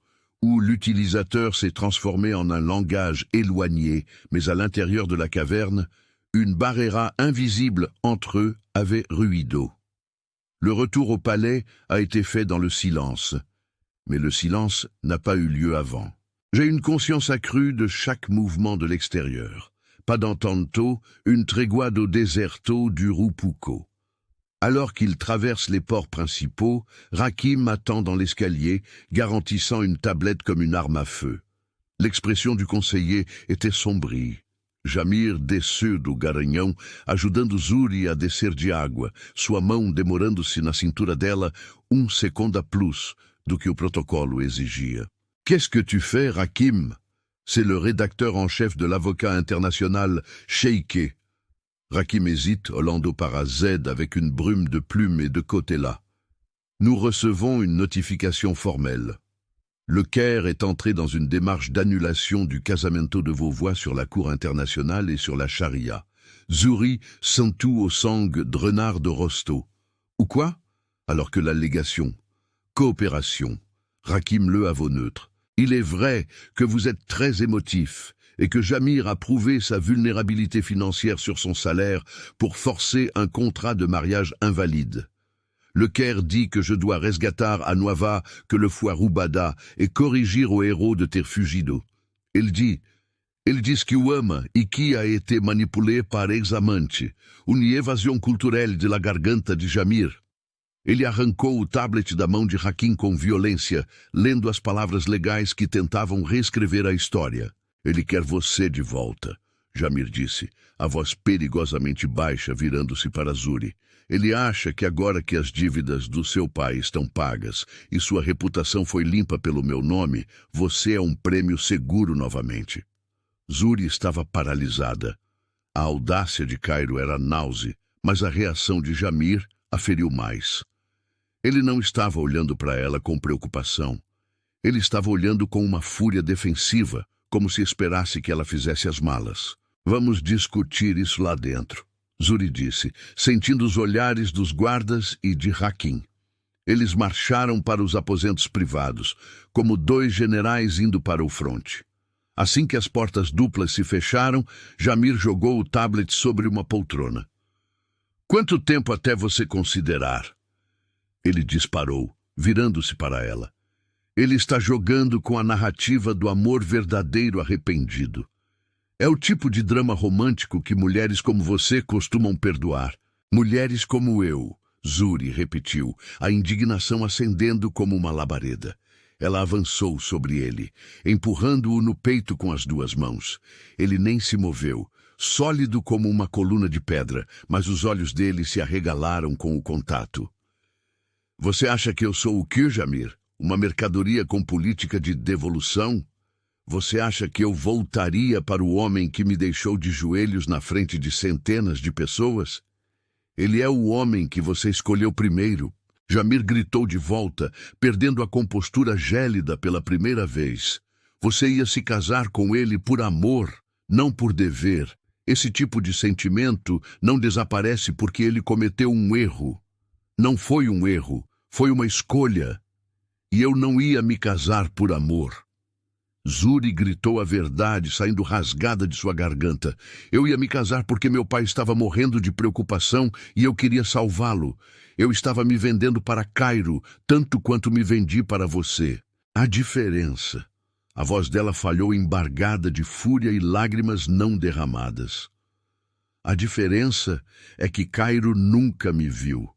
où l'utilisateur s'est transformé en un langage éloigné, mais à l'intérieur de la caverne, une barrière invisible entre eux avait ruido. Le retour au palais a été fait dans le silence, mais le silence n'a pas eu lieu avant. J'ai une conscience accrue de chaque mouvement de l'extérieur. Pas d'entanto, une tréguado deserto du Rupuco. Alors qu'il traverse les ports principaux, Rakim attend dans l'escalier, garantissant une tablette comme une arme à feu. L'expression du conseiller était sombrie. Jamir desceu do garanhão, ajudando Zuri a descer de água, sua mão demorando-se na cintura dela segundo a plus do que o protocolo exigia. « Qu'est-ce que tu fais, Rakim ?» C'est le rédacteur en chef de l'avocat international Sheike. Rakim hésite, Orlando para Z avec une brume de plumes et de cotella. Nous recevons une notification formelle. Le Caire est entré dans une démarche d'annulation du casamento de vos voix sur la Cour internationale et sur la charia. Zuri sentu au sang drenard de Rosto. Ou quoi? Alors que l'allégation. Coopération. Rakim le à vos neutres. Il est vrai que vous êtes très émotif et que Jamir a prouvé sa vulnérabilité financière sur son salaire pour forcer un contrat de mariage invalide. Le Caire dit que je dois resgatar a Nuava que le foi roubada et corrigir au héros de ter fugido. Ele diz que o ama e que a été manipulé par ex-amante, une évasion culturelle de la garganta de Jamir. Ele arrancou o tablet da mão de Rakim com violência, lendo as palavras legais que tentavam reescrever a história. Ele quer você de volta, Jamir disse, a voz perigosamente baixa virando-se para Zuri. Ele acha que agora que as dívidas do seu pai estão pagas e sua reputação foi limpa pelo meu nome, você é um prêmio seguro novamente. Zuri estava paralisada. A audácia de Cairo era náusea, mas a reação de Jamir a feriu mais. Ele não estava olhando para ela com preocupação. Ele estava olhando com uma fúria defensiva, como se esperasse que ela fizesse as malas. Vamos discutir isso lá dentro, Zuri disse, sentindo os olhares dos guardas e de Rakim. Eles marcharam para os aposentos privados, como dois generais indo para o fronte. Assim que as portas duplas se fecharam, Jamir jogou o tablet sobre uma poltrona. Quanto tempo até você considerar? Ele disparou, virando-se para ela. Ele está jogando com a narrativa do amor verdadeiro arrependido. É o tipo de drama romântico que mulheres como você costumam perdoar. Mulheres como eu, Zuri repetiu, a indignação acendendo como uma labareda. Ela avançou sobre ele, empurrando-o no peito com as duas mãos. Ele nem se moveu, sólido como uma coluna de pedra, mas os olhos dele se arregalaram com o contato. Você acha que eu sou o quê, Jamir? Uma mercadoria com política de devolução? Você acha que eu voltaria para o homem que me deixou de joelhos na frente de centenas de pessoas? Ele é o homem que você escolheu primeiro. Jamir gritou de volta, perdendo a compostura gélida pela primeira vez. Você ia se casar com ele por amor, não por dever. Esse tipo de sentimento não desaparece porque ele cometeu um erro. Não foi um erro, foi uma escolha. E eu não ia me casar por amor. Zuri gritou a verdade, saindo rasgada de sua garganta. Eu ia me casar porque meu pai estava morrendo de preocupação e eu queria salvá-lo. Eu estava me vendendo para Cairo, tanto quanto me vendi para você. A diferença. A voz dela falhou embargada de fúria e lágrimas não derramadas. A diferença é que Cairo nunca me viu.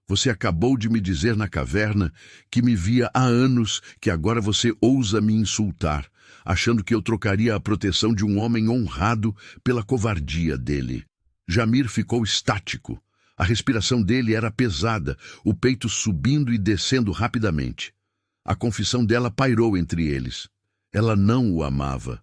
Você acabou de me dizer na caverna que me via há anos, que agora você ousa me insultar, achando que eu trocaria a proteção de um homem honrado pela covardia dele. Jamir ficou estático. A respiração dele era pesada, o peito subindo e descendo rapidamente. A confissão dela pairou entre eles. Ela não o amava.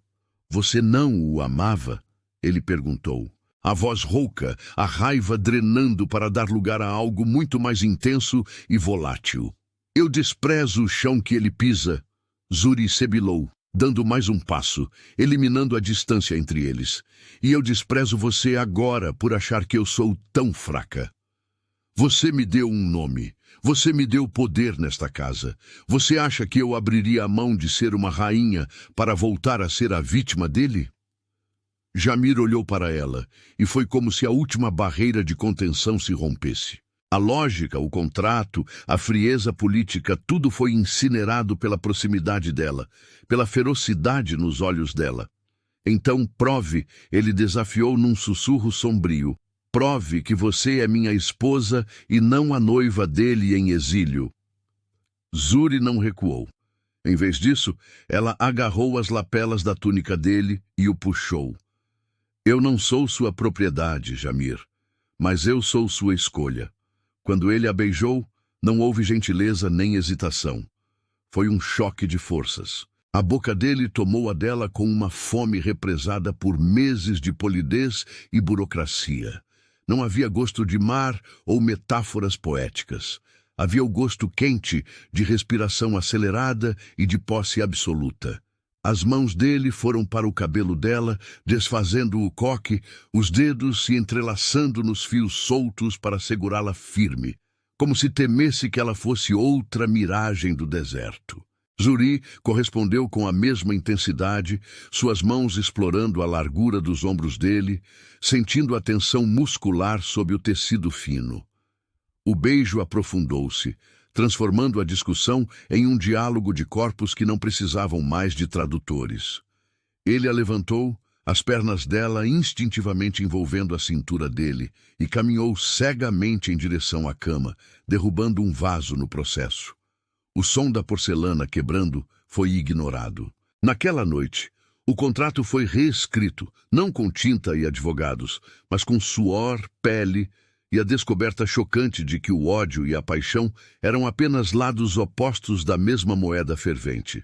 Você não o amava? Ele perguntou. A voz rouca, a raiva drenando para dar lugar a algo muito mais intenso e volátil. Eu desprezo o chão que ele pisa. Zuri sibilou, dando mais um passo, eliminando a distância entre eles. E eu desprezo você agora por achar que eu sou tão fraca. Você me deu um nome. Você me deu poder nesta casa. Você acha que eu abriria a mão de ser uma rainha para voltar a ser a vítima dele? Jamir olhou para ela, e foi como se a última barreira de contenção se rompesse. A lógica, o contrato, a frieza política, tudo foi incinerado pela proximidade dela, pela ferocidade nos olhos dela. Então, prove, ele desafiou num sussurro sombrio. Prove que você é minha esposa e não a noiva dele em exílio. Zuri não recuou. Em vez disso, ela agarrou as lapelas da túnica dele e o puxou. Eu não sou sua propriedade, Jamir, mas eu sou sua escolha. Quando ele a beijou, não houve gentileza nem hesitação. Foi um choque de forças. A boca dele tomou a dela com uma fome represada por meses de polidez e burocracia. Não havia gosto de mar ou metáforas poéticas. Havia o gosto quente de respiração acelerada e de posse absoluta. As mãos dele foram para o cabelo dela, desfazendo o coque, os dedos se entrelaçando nos fios soltos para segurá-la firme, como se temesse que ela fosse outra miragem do deserto. Zuri correspondeu com a mesma intensidade, suas mãos explorando a largura dos ombros dele, sentindo a tensão muscular sob o tecido fino. O beijo aprofundou-se, transformando a discussão em um diálogo de corpos que não precisavam mais de tradutores. Ele a levantou, as pernas dela instintivamente envolvendo a cintura dele, e caminhou cegamente em direção à cama, derrubando um vaso no processo. O som da porcelana quebrando foi ignorado. Naquela noite, o contrato foi reescrito, não com tinta e advogados, mas com suor, pele e a descoberta chocante de que o ódio e a paixão eram apenas lados opostos da mesma moeda fervente.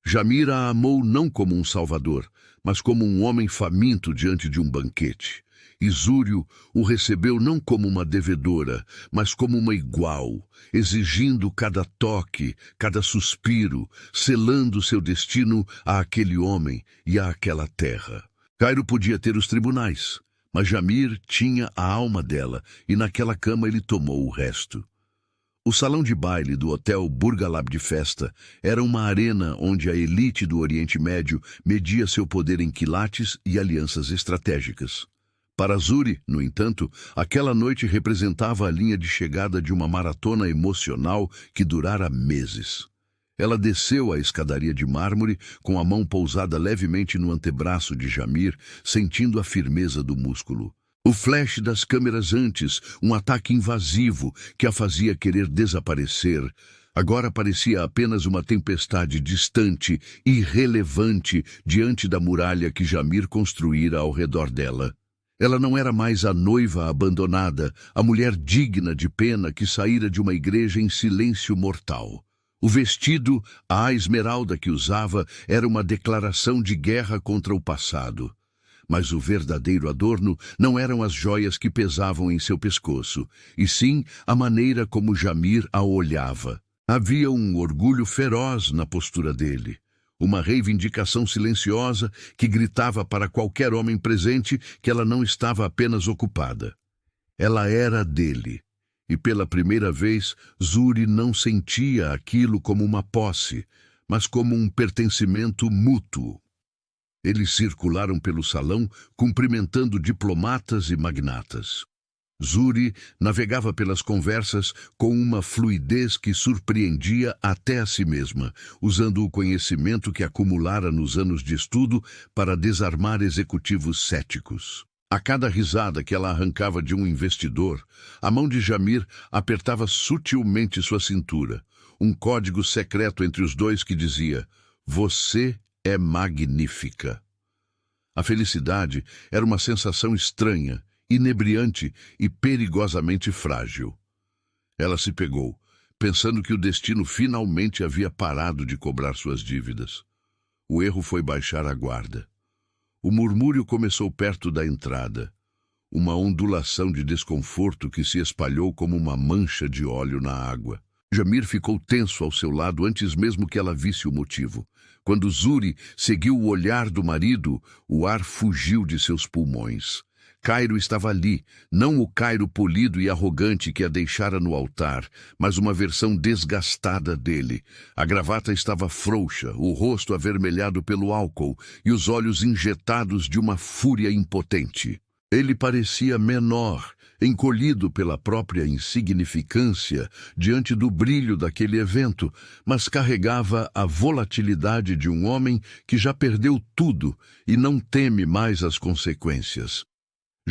Jamir a amou não como um salvador, mas como um homem faminto diante de um banquete. E Zúrio o recebeu não como uma devedora, mas como uma igual, exigindo cada toque, cada suspiro, selando seu destino àquele homem e àquela terra. Cairo podia ter os tribunais, mas Jamir tinha a alma dela, e naquela cama ele tomou o resto. O salão de baile do hotel Burgalab de Festa era uma arena onde a elite do Oriente Médio media seu poder em quilates e alianças estratégicas. Para Zuri, no entanto, aquela noite representava a linha de chegada de uma maratona emocional que durara meses. Ela desceu a escadaria de mármore, com a mão pousada levemente no antebraço de Jamir, sentindo a firmeza do músculo. O flash das câmeras antes, um ataque invasivo que a fazia querer desaparecer, agora parecia apenas uma tempestade distante, irrelevante, diante da muralha que Jamir construíra ao redor dela. Ela não era mais a noiva abandonada, a mulher digna de pena que saíra de uma igreja em silêncio mortal. O vestido, a esmeralda que usava, era uma declaração de guerra contra o passado. Mas o verdadeiro adorno não eram as joias que pesavam em seu pescoço, e sim a maneira como Jamir a olhava. Havia um orgulho feroz na postura dele, uma reivindicação silenciosa que gritava para qualquer homem presente que ela não estava apenas ocupada. Ela era dele. E pela primeira vez, Zuri não sentia aquilo como uma posse, mas como um pertencimento mútuo. Eles circularam pelo salão, cumprimentando diplomatas e magnatas. Zuri navegava pelas conversas com uma fluidez que surpreendia até a si mesma, usando o conhecimento que acumulara nos anos de estudo para desarmar executivos céticos. A cada risada que ela arrancava de um investidor, a mão de Jamir apertava sutilmente sua cintura, um código secreto entre os dois que dizia: "Você é magnífica." A felicidade era uma sensação estranha, inebriante e perigosamente frágil. Ela se pegou, pensando que o destino finalmente havia parado de cobrar suas dívidas. O erro foi baixar a guarda. O murmúrio começou perto da entrada, uma ondulação de desconforto que se espalhou como uma mancha de óleo na água. Jamir ficou tenso ao seu lado antes mesmo que ela visse o motivo. Quando Zuri seguiu o olhar do marido, o ar fugiu de seus pulmões. Cairo estava ali, não o Cairo polido e arrogante que a deixara no altar, mas uma versão desgastada dele. A gravata estava frouxa, o rosto avermelhado pelo álcool e os olhos injetados de uma fúria impotente. Ele parecia menor, encolhido pela própria insignificância diante do brilho daquele evento, mas carregava a volatilidade de um homem que já perdeu tudo e não teme mais as consequências.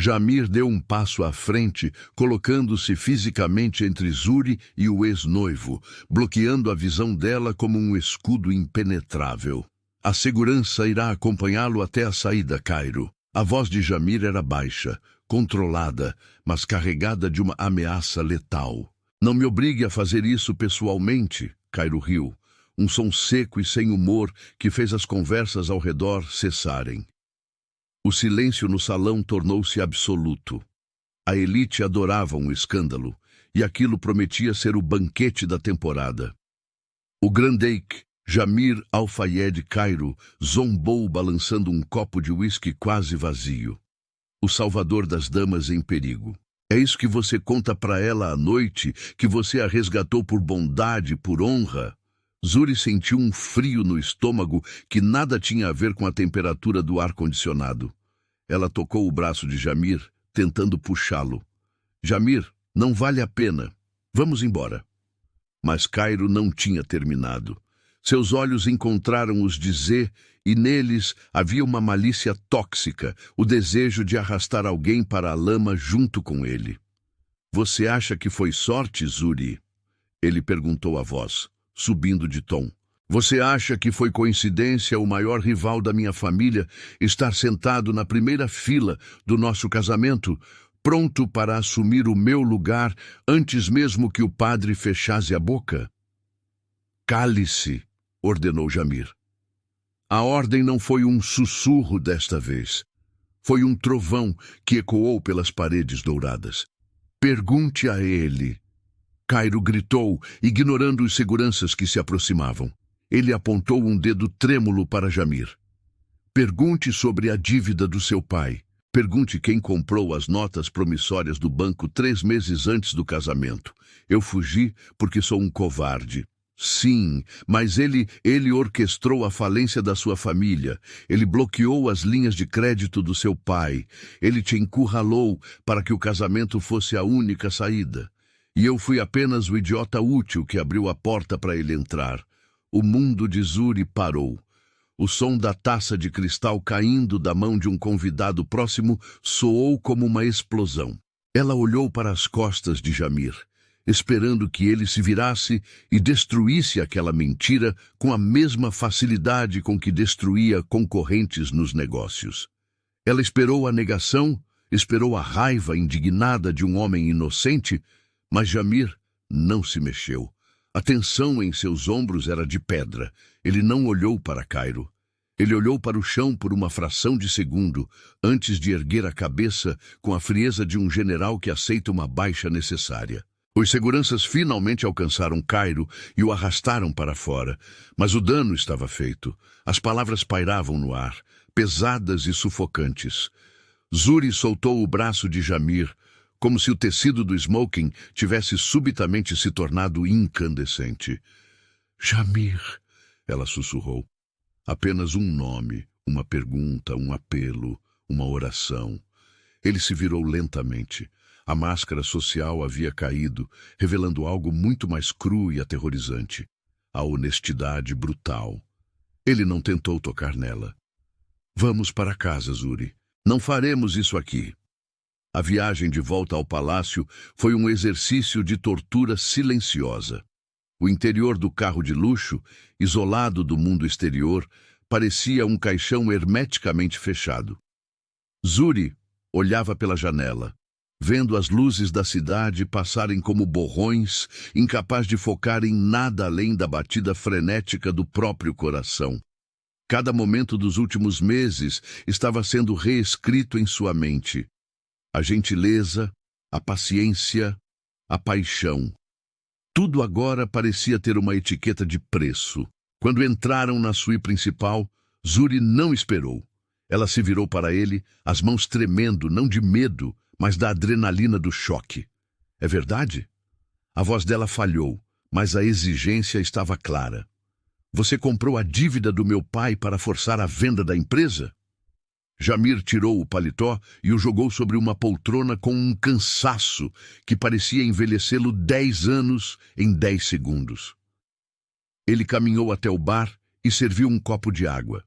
Jamir deu um passo à frente, colocando-se fisicamente entre Zuri e o ex-noivo, bloqueando a visão dela como um escudo impenetrável. A segurança irá acompanhá-lo até a saída, Cairo. A voz de Jamir era baixa, controlada, mas carregada de uma ameaça letal. Não me obrigue a fazer isso pessoalmente, Cairo riu, um som seco e sem humor que fez as conversas ao redor cessarem. O silêncio no salão tornou-se absoluto. A elite adorava um escândalo, e aquilo prometia ser o banquete da temporada. O Grandeik, Jamir Al-Fayed Cairo, zombou balançando um copo de uísque quase vazio. O salvador das damas em perigo. É isso que você conta para ela à noite, que você a resgatou por bondade, por honra? Zuri sentiu um frio no estômago que nada tinha a ver com a temperatura do ar-condicionado. Ela tocou o braço de Jamir, tentando puxá-lo. Jamir, não vale a pena. Vamos embora. Mas Cairo não tinha terminado. Seus olhos encontraram os de Zé e neles havia uma malícia tóxica, o desejo de arrastar alguém para a lama junto com ele. Você acha que foi sorte, Zuri? Ele perguntou a voz, subindo de tom. Você acha que foi coincidência o maior rival da minha família estar sentado na primeira fila do nosso casamento, pronto para assumir o meu lugar antes mesmo que o padre fechasse a boca? Cale-se, ordenou Jamir. A ordem não foi um sussurro desta vez. Foi um trovão que ecoou pelas paredes douradas. Pergunte a ele. Cairo gritou, ignorando os seguranças que se aproximavam. Ele apontou um dedo trêmulo para Jamir. Pergunte sobre a dívida do seu pai. Pergunte quem comprou as notas promissórias do banco 3 meses antes do casamento. Eu fugi porque sou um covarde. Sim, mas ele orquestrou a falência da sua família. Ele bloqueou as linhas de crédito do seu pai. Ele te encurralou para que o casamento fosse a única saída. E eu fui apenas o idiota útil que abriu a porta para ele entrar. O mundo de Zuri parou. O som da taça de cristal caindo da mão de um convidado próximo soou como uma explosão. Ela olhou para as costas de Jamir, esperando que ele se virasse e destruísse aquela mentira com a mesma facilidade com que destruía concorrentes nos negócios. Ela esperou a negação, esperou a raiva indignada de um homem inocente, mas Jamir não se mexeu. A tensão em seus ombros era de pedra. Ele não olhou para Cairo. Ele olhou para o chão por uma fração de segundo, antes de erguer a cabeça com a frieza de um general que aceita uma baixa necessária. Os seguranças finalmente alcançaram Cairo e o arrastaram para fora, mas o dano estava feito. As palavras pairavam no ar, pesadas e sufocantes. Zuri soltou o braço de Jamir, como se o tecido do smoking tivesse subitamente se tornado incandescente. Jamir, ela sussurrou. Apenas um nome, uma pergunta, um apelo, uma oração. Ele se virou lentamente. A máscara social havia caído, revelando algo muito mais cru e aterrorizante. A honestidade brutal. Ele não tentou tocar nela. Vamos para casa, Zuri. Não faremos isso aqui. A viagem de volta ao palácio foi um exercício de tortura silenciosa. O interior do carro de luxo, isolado do mundo exterior, parecia um caixão hermeticamente fechado. Zuri olhava pela janela, vendo as luzes da cidade passarem como borrões, incapaz de focar em nada além da batida frenética do próprio coração. Cada momento dos últimos meses estava sendo reescrito em sua mente. A gentileza, a paciência, a paixão. Tudo agora parecia ter uma etiqueta de preço. Quando entraram na suíte principal, Zuri não esperou. Ela se virou para ele, as mãos tremendo, não de medo, mas da adrenalina do choque. É verdade? A voz dela falhou, mas a exigência estava clara. Você comprou a dívida do meu pai para forçar a venda da empresa? Jamir tirou o paletó e o jogou sobre uma poltrona com um cansaço que parecia envelhecê-lo 10 anos em 10 segundos. Ele caminhou até o bar e serviu um copo de água.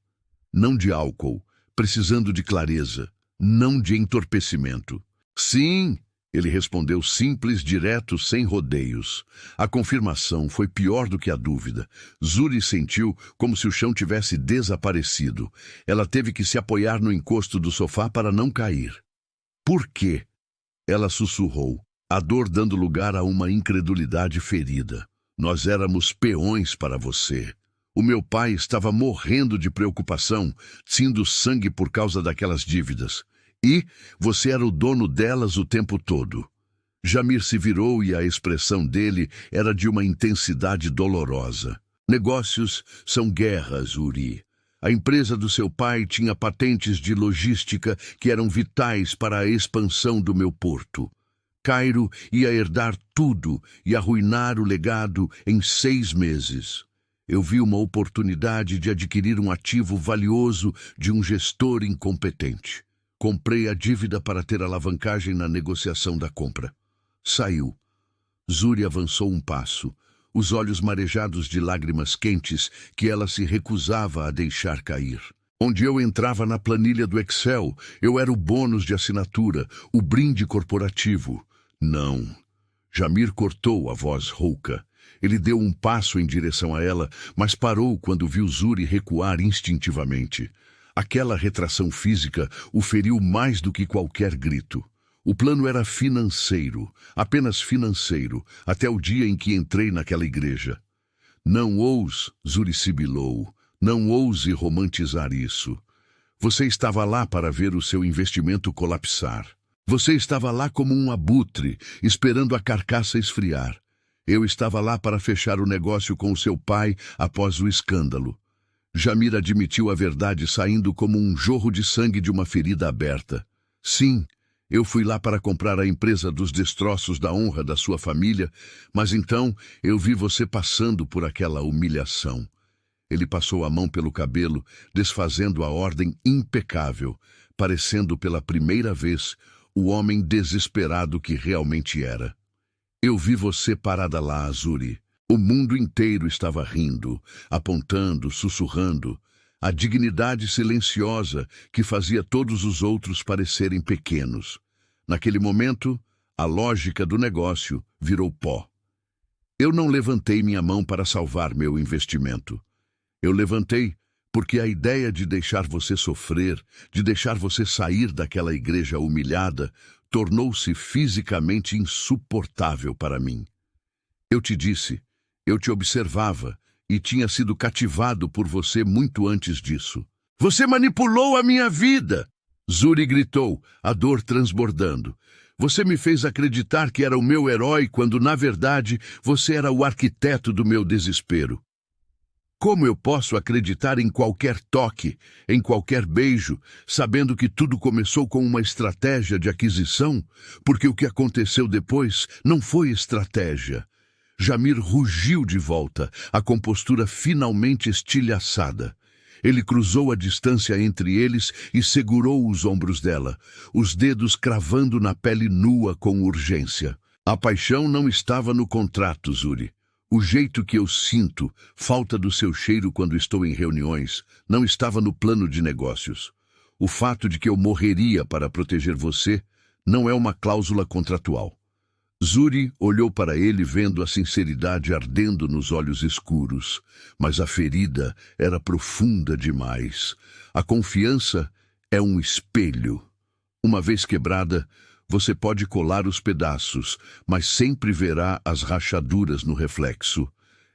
Não de álcool, precisando de clareza, não de entorpecimento. Sim, ele respondeu simples, direto, sem rodeios. A confirmação foi pior do que a dúvida. Zuri sentiu como se o chão tivesse desaparecido. Ela teve que se apoiar no encosto do sofá para não cair. Por quê? Ela sussurrou, a dor dando lugar a uma incredulidade ferida. Nós éramos peões para você. O meu pai estava morrendo de preocupação, tindo sangue por causa daquelas dívidas. E você era o dono delas o tempo todo. Jamir se virou e a expressão dele era de uma intensidade dolorosa. Negócios são guerras, Uri. A empresa do seu pai tinha patentes de logística que eram vitais para a expansão do meu porto. Cairo ia herdar tudo e arruinar o legado em 6 meses. Eu vi uma oportunidade de adquirir um ativo valioso de um gestor incompetente. Comprei a dívida para ter alavancagem na negociação da compra. Saiu. Zuri avançou um passo, os olhos marejados de lágrimas quentes que ela se recusava a deixar cair. Onde eu entrava na planilha do Excel, eu era o bônus de assinatura, o brinde corporativo. Não. Jamir cortou a voz rouca. Ele deu um passo em direção a ela, mas parou quando viu Zuri recuar instintivamente. Aquela retração física o feriu mais do que qualquer grito. O plano era financeiro, apenas financeiro, até o dia em que entrei naquela igreja. Não ouse, Zuri sibilou, não ouse romantizar isso. Você estava lá para ver o seu investimento colapsar. Você estava lá como um abutre, esperando a carcaça esfriar. Eu estava lá para fechar o negócio com o seu pai após o escândalo. Jamir admitiu a verdade saindo como um jorro de sangue de uma ferida aberta. Sim, eu fui lá para comprar a empresa dos destroços da honra da sua família, mas então eu vi você passando por aquela humilhação. Ele passou a mão pelo cabelo, desfazendo a ordem impecável, parecendo pela primeira vez o homem desesperado que realmente era. Eu vi você parada lá, Zuri. O mundo inteiro estava rindo, apontando, sussurrando. A dignidade silenciosa que fazia todos os outros parecerem pequenos. Naquele momento, a lógica do negócio virou pó. Eu não levantei minha mão para salvar meu investimento. Eu levantei porque a ideia de deixar você sofrer, de deixar você sair daquela igreja humilhada, tornou-se fisicamente insuportável para mim. Eu te disse, eu te observava e tinha sido cativado por você muito antes disso. Você manipulou a minha vida! Zuri gritou, a dor transbordando. Você me fez acreditar que era o meu herói quando, na verdade, você era o arquiteto do meu desespero. Como eu posso acreditar em qualquer toque, em qualquer beijo, sabendo que tudo começou com uma estratégia de aquisição? Porque o que aconteceu depois não foi estratégia. Jamir rugiu de volta, a compostura finalmente estilhaçada. Ele cruzou a distância entre eles e segurou os ombros dela, os dedos cravando na pele nua com urgência. A paixão não estava no contrato, Zuri. O jeito que eu sinto, falta do seu cheiro quando estou em reuniões, não estava no plano de negócios. O fato de que eu morreria para proteger você não é uma cláusula contratual. Zuri olhou para ele vendo a sinceridade ardendo nos olhos escuros, mas a ferida era profunda demais. A confiança é um espelho. Uma vez quebrada, você pode colar os pedaços, mas sempre verá as rachaduras no reflexo.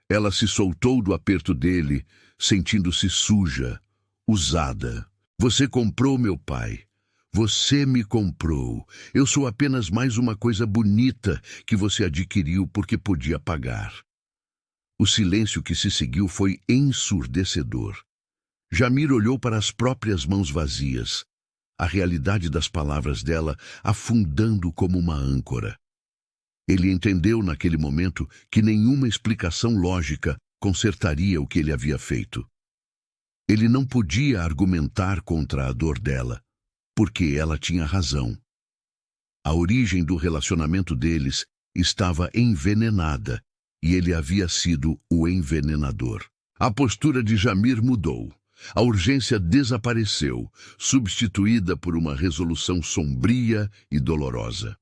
Ela se soltou do aperto dele, sentindo-se suja, usada. Você comprou meu pai. Você me comprou. Eu sou apenas mais uma coisa bonita que você adquiriu porque podia pagar. O silêncio que se seguiu foi ensurdecedor. Jamir olhou para as próprias mãos vazias, a realidade das palavras dela afundando como uma âncora. Ele entendeu naquele momento que nenhuma explicação lógica consertaria o que ele havia feito. Ele não podia argumentar contra a dor dela, porque ela tinha razão. A origem do relacionamento deles estava envenenada e ele havia sido o envenenador. A postura de Jamir mudou. A urgência desapareceu, substituída por uma resolução sombria e dolorosa.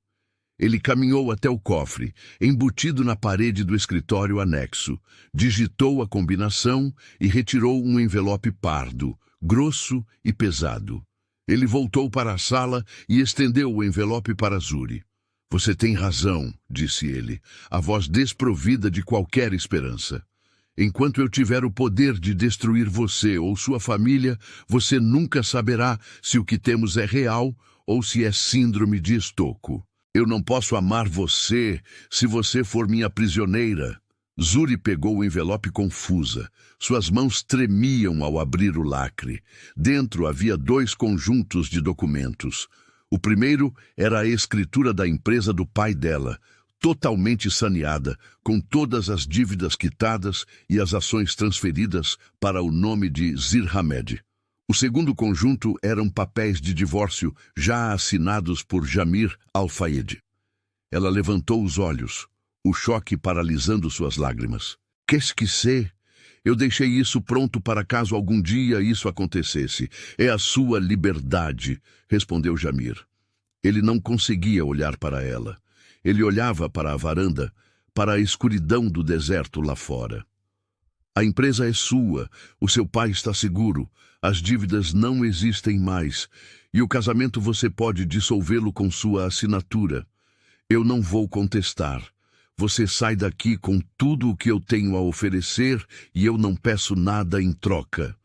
Ele caminhou até o cofre, embutido na parede do escritório anexo, digitou a combinação e retirou um envelope pardo, grosso e pesado. Ele voltou para a sala e estendeu o envelope para Zuri. Você tem razão, disse ele, a voz desprovida de qualquer esperança. Enquanto eu tiver o poder de destruir você ou sua família, você nunca saberá se o que temos é real ou se é síndrome de Estocolmo. Eu não posso amar você se você for minha prisioneira. Zuri pegou o envelope confusa. Suas mãos tremiam ao abrir o lacre. Dentro havia 2 conjuntos de documentos. O primeiro era a escritura da empresa do pai dela, totalmente saneada, com todas as dívidas quitadas e as ações transferidas para o nome de Zirhamed. O segundo conjunto eram papéis de divórcio já assinados por Jamir Al-Fayed. Ela levantou os olhos, o choque paralisando suas lágrimas. Qu'est-ce que c'est? Eu deixei isso pronto para caso algum dia isso acontecesse. É a sua liberdade, respondeu Jamir. Ele não conseguia olhar para ela. Ele olhava para a varanda, para a escuridão do deserto lá fora. A empresa é sua, o seu pai está seguro, as dívidas não existem mais, e o casamento você pode dissolvê-lo com sua assinatura. Eu não vou contestar. Você sai daqui com tudo o que eu tenho a oferecer e eu não peço nada em troca.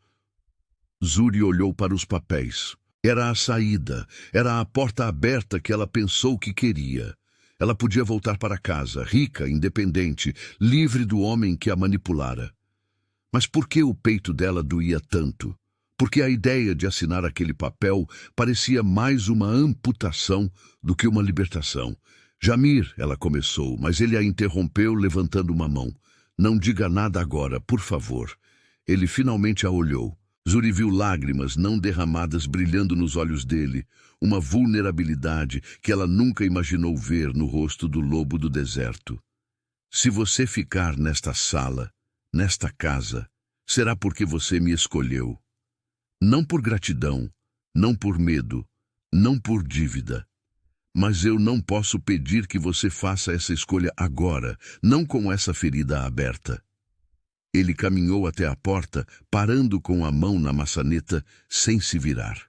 Zuri olhou para os papéis. Era a saída, era a porta aberta que ela pensou que queria. Ela podia voltar para casa, rica, independente, livre do homem que a manipulara. Mas por que o peito dela doía tanto? Porque a ideia de assinar aquele papel parecia mais uma amputação do que uma libertação. Jamir, ela começou, mas ele a interrompeu levantando uma mão. Não diga nada agora, por favor. Ele finalmente a olhou. Zuri viu lágrimas não derramadas brilhando nos olhos dele, uma vulnerabilidade que ela nunca imaginou ver no rosto do lobo do deserto. Se você ficar nesta sala, nesta casa, será porque você me escolheu. Não por gratidão, não por medo, não por dívida. Mas eu não posso pedir que você faça essa escolha agora, não com essa ferida aberta. Ele caminhou até a porta, parando com a mão na maçaneta, sem se virar.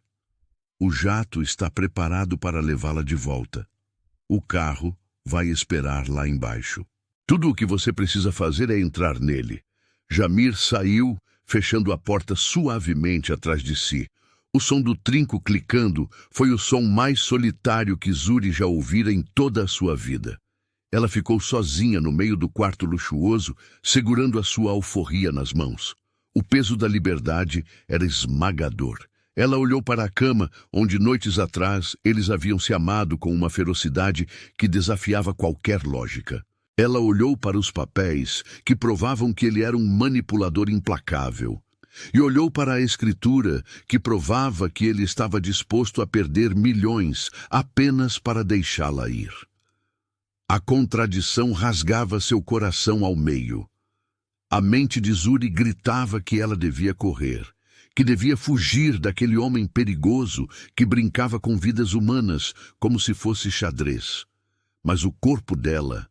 O jato está preparado para levá-la de volta. O carro vai esperar lá embaixo. Tudo o que você precisa fazer é entrar nele. Jamir saiu, fechando a porta suavemente atrás de si. O som do trinco clicando foi o som mais solitário que Zuri já ouvira em toda a sua vida. Ela ficou sozinha no meio do quarto luxuoso, segurando a sua alforria nas mãos. O peso da liberdade era esmagador. Ela olhou para a cama, onde noites atrás eles haviam se amado com uma ferocidade que desafiava qualquer lógica. Ela olhou para os papéis, que provavam que ele era um manipulador implacável. e olhou para a escritura que provava que ele estava disposto a perder milhões apenas para deixá-la ir. A contradição rasgava seu coração ao meio. A mente de Zuri gritava que ela devia correr, que devia fugir daquele homem perigoso que brincava com vidas humanas como se fosse xadrez. Mas o corpo dela,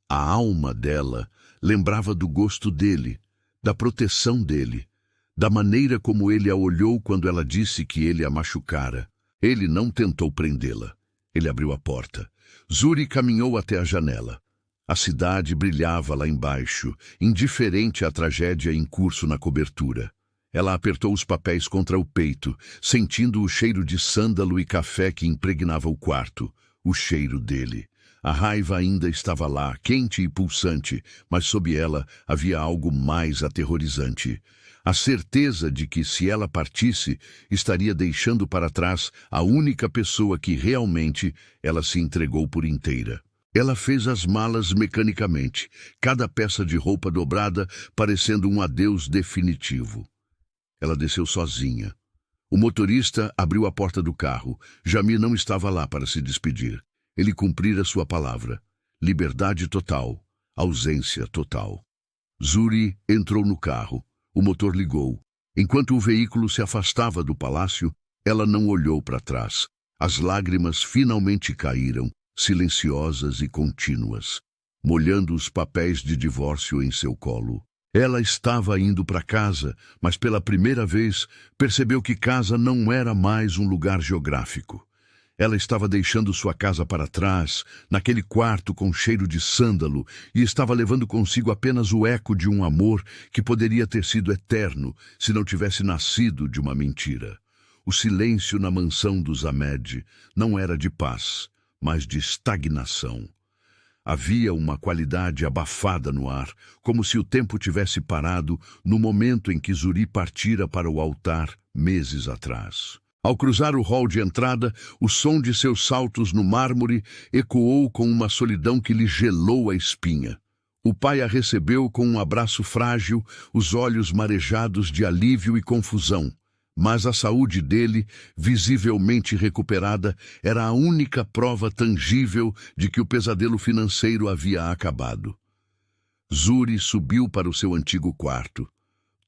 a alma dela, lembrava do gosto dele, da proteção dele, da maneira como ele a olhou quando ela disse que ele a machucara. Ele não tentou prendê-la. Ele abriu a porta. Zuri caminhou até a janela. A cidade brilhava lá embaixo, indiferente à tragédia em curso na cobertura. Ela apertou os papéis contra o peito, sentindo o cheiro de sândalo e café que impregnava o quarto, o cheiro dele. A raiva ainda estava lá, quente e pulsante, mas sob ela havia algo mais aterrorizante. A certeza de que, se ela partisse, estaria deixando para trás a única pessoa que realmente ela se entregou por inteira. Ela fez as malas mecanicamente, cada peça de roupa dobrada parecendo um adeus definitivo. Ela desceu sozinha. O motorista abriu a porta do carro. Jamir não estava lá para se despedir. Ele cumprira sua palavra. Liberdade total, ausência total. Zuri entrou no carro. O motor ligou. Enquanto o veículo se afastava do palácio, ela não olhou para trás. As lágrimas finalmente caíram, silenciosas e contínuas, molhando os papéis de divórcio em seu colo. Ela estava indo para casa, mas pela primeira vez percebeu que casa não era mais um lugar geográfico. Ela estava deixando sua casa para trás, naquele quarto com cheiro de sândalo, e estava levando consigo apenas o eco de um amor que poderia ter sido eterno se não tivesse nascido de uma mentira. O silêncio na mansão dos Ahmed não era de paz, mas de estagnação. Havia uma qualidade abafada no ar, como se o tempo tivesse parado no momento em que Zuri partira para o altar meses atrás. Ao cruzar o hall de entrada, o som de seus saltos no mármore ecoou com uma solidão que lhe gelou a espinha. O pai a recebeu com um abraço frágil, os olhos marejados de alívio e confusão. Mas a saúde dele, visivelmente recuperada, era a única prova tangível de que o pesadelo financeiro havia acabado. Zuri subiu para o seu antigo quarto.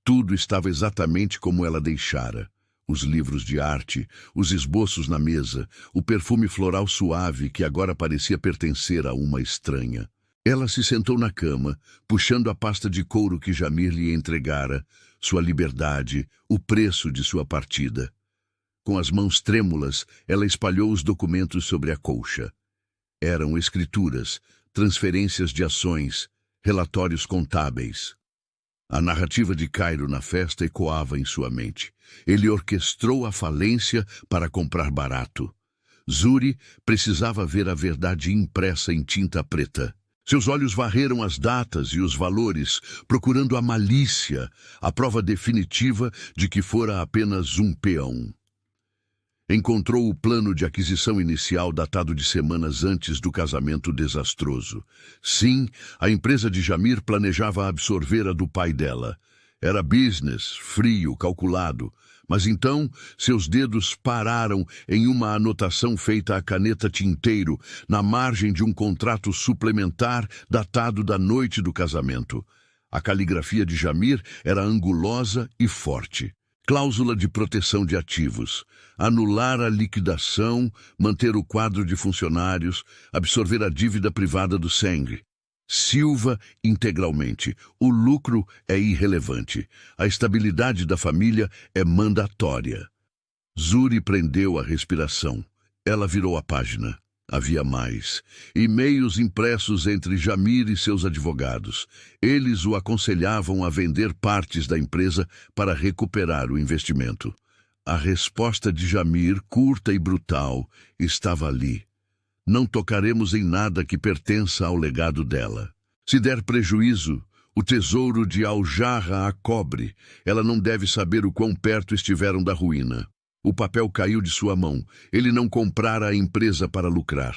Tudo estava exatamente como ela deixara. Os livros de arte, os esboços na mesa, o perfume floral suave que agora parecia pertencer a uma estranha. Ela se sentou na cama, puxando a pasta de couro que Jamir lhe entregara, sua liberdade, o preço de sua partida. Com as mãos trêmulas, ela espalhou os documentos sobre a colcha. Eram escrituras, transferências de ações, relatórios contábeis. A narrativa de Cairo na festa ecoava em sua mente. Ele orquestrou a falência para comprar barato. Zuri precisava ver a verdade impressa em tinta preta. Seus olhos varreram as datas e os valores, procurando a malícia, a prova definitiva de que fora apenas um peão. Encontrou o plano de aquisição inicial datado de semanas antes do casamento desastroso. Sim, a empresa de Jamir planejava absorver a do pai dela. Era business, frio, calculado. Mas então seus dedos pararam em uma anotação feita à caneta tinteiro, na margem de um contrato suplementar datado da noite do casamento. A caligrafia de Jamir era angulosa e forte. Cláusula de proteção de ativos. Anular a liquidação, manter o quadro de funcionários, absorver a dívida privada do Sengre. Silva integralmente. O lucro é irrelevante. A estabilidade da família é mandatória. Zuri prendeu a respiração. Ela virou a página. Havia mais. E-mails impressos entre Jamir e seus advogados. Eles o aconselhavam a vender partes da empresa para recuperar o investimento. A resposta de Jamir, curta e brutal, estava ali. Não tocaremos em nada que pertença ao legado dela. Se der prejuízo, o tesouro de Al-Jarrah a cobre. Ela não deve saber o quão perto estiveram da ruína. O papel caiu de sua mão. Ele não comprara a empresa para lucrar.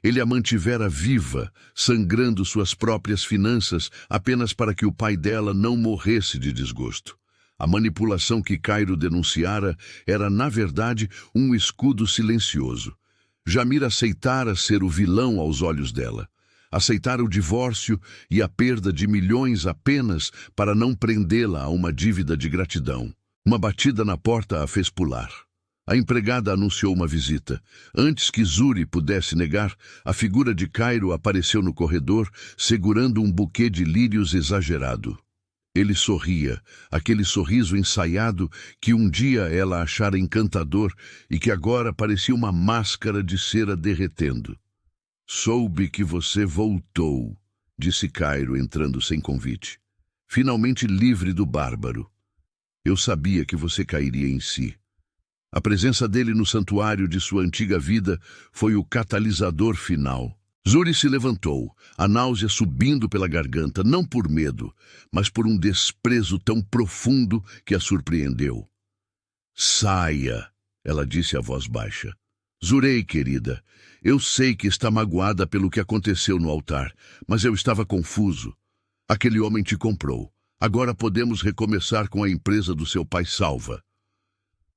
Ele a mantivera viva, sangrando suas próprias finanças apenas para que o pai dela não morresse de desgosto. A manipulação que Cairo denunciara era, na verdade, um escudo silencioso. Jamir aceitara ser o vilão aos olhos dela. Aceitara o divórcio e a perda de milhões apenas para não prendê-la a uma dívida de gratidão. Uma batida na porta a fez pular. A empregada anunciou uma visita. Antes que Zuri pudesse negar, a figura de Cairo apareceu no corredor, segurando um buquê de lírios exagerado. Ele sorria, aquele sorriso ensaiado que um dia ela achara encantador e que agora parecia uma máscara de cera derretendo. "Soube que você voltou", disse Cairo, entrando sem convite. "Finalmente livre do bárbaro. Eu sabia que você cairia em si." A presença dele no santuário de sua antiga vida foi o catalisador final. Zuri se levantou, a náusea subindo pela garganta, não por medo, mas por um desprezo tão profundo que a surpreendeu. "Saia", ela disse a voz baixa. "Zurei, querida, eu sei que está magoada pelo que aconteceu no altar, mas eu estava confuso. Aquele homem te comprou. Agora podemos recomeçar com a empresa do seu pai Salva."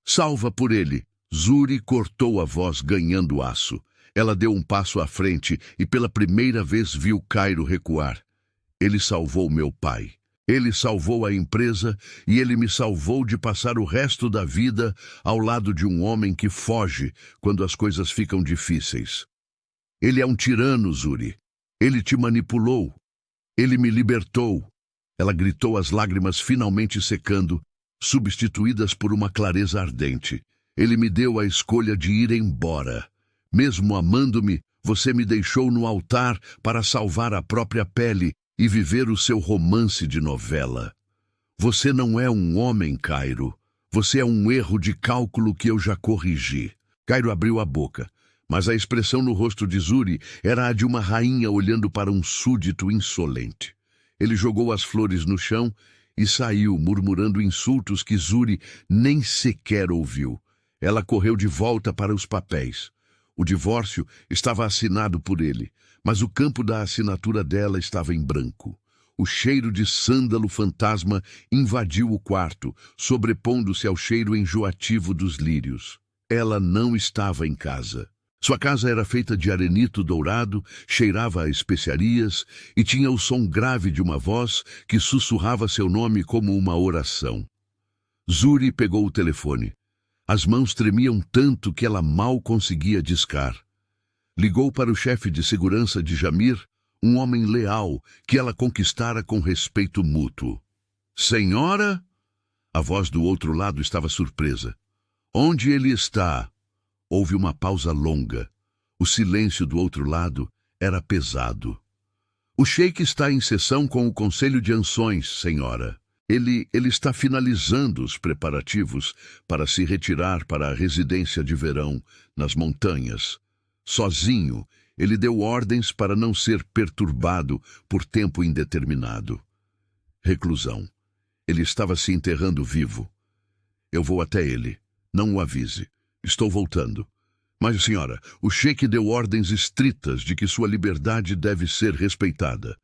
"Salva por ele." Zuri cortou a voz, ganhando aço. Ela deu um passo à frente e pela primeira vez viu Cairo recuar. "Ele salvou meu pai. Ele salvou a empresa e ele me salvou de passar o resto da vida ao lado de um homem que foge quando as coisas ficam difíceis. Ele é um tirano, Zuri. Ele te manipulou. Ele me libertou." Ela gritou, as lágrimas finalmente secando, substituídas por uma clareza ardente. "Ele me deu a escolha de ir embora. Mesmo amando-me, você me deixou no altar para salvar a própria pele e viver o seu romance de novela. Você não é um homem, Cairo. Você é um erro de cálculo que eu já corrigi." Cairo abriu a boca, mas a expressão no rosto de Zuri era a de uma rainha olhando para um súdito insolente. Ele jogou as flores no chão e saiu, murmurando insultos que Zuri nem sequer ouviu. Ela correu de volta para os papéis. O divórcio estava assinado por ele, mas o campo da assinatura dela estava em branco. O cheiro de sândalo fantasma invadiu o quarto, sobrepondo-se ao cheiro enjoativo dos lírios. Ela não estava em casa. Sua casa era feita de arenito dourado, cheirava a especiarias e tinha o som grave de uma voz que sussurrava seu nome como uma oração. Zuri pegou o telefone. As mãos tremiam tanto que ela mal conseguia discar. Ligou para o chefe de segurança de Jamir, um homem leal que ela conquistara com respeito mútuo. "Senhora?" A voz do outro lado estava surpresa. "Onde ele está?" Houve uma pausa longa. O silêncio do outro lado era pesado. "O sheik está em sessão com o Conselho de Anciões, senhora. Ele está finalizando os preparativos para se retirar para a residência de verão nas montanhas. Sozinho, ele deu ordens para não ser perturbado por tempo indeterminado." Reclusão. Ele estava se enterrando vivo. "Eu vou até ele. Não o avise. Estou voltando." "Mas, senhora, o sheik deu ordens estritas de que sua liberdade deve ser respeitada."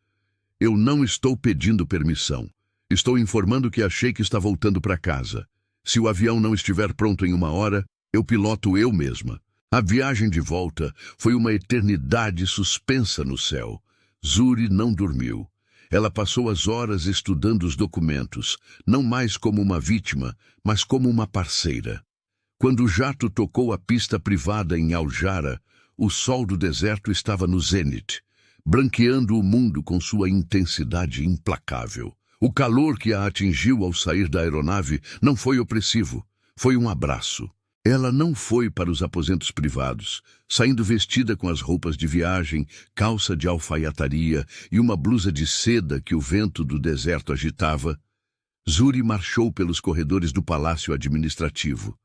"Eu não estou pedindo permissão. Estou informando que a sheik está voltando para casa. Se o avião não estiver pronto em 1 hora, eu piloto eu mesma." A viagem de volta foi uma eternidade suspensa no céu. Zuri não dormiu. Ela passou as horas estudando os documentos, não mais como uma vítima, mas como uma parceira. Quando o jato tocou a pista privada em Al-Jara, o sol do deserto estava no zênite, branqueando o mundo com sua intensidade implacável. O calor que a atingiu ao sair da aeronave não foi opressivo, foi um abraço. Ela não foi para os aposentos privados, saindo vestida com as roupas de viagem, calça de alfaiataria e uma blusa de seda que o vento do deserto agitava. Zuri marchou pelos corredores do palácio administrativo.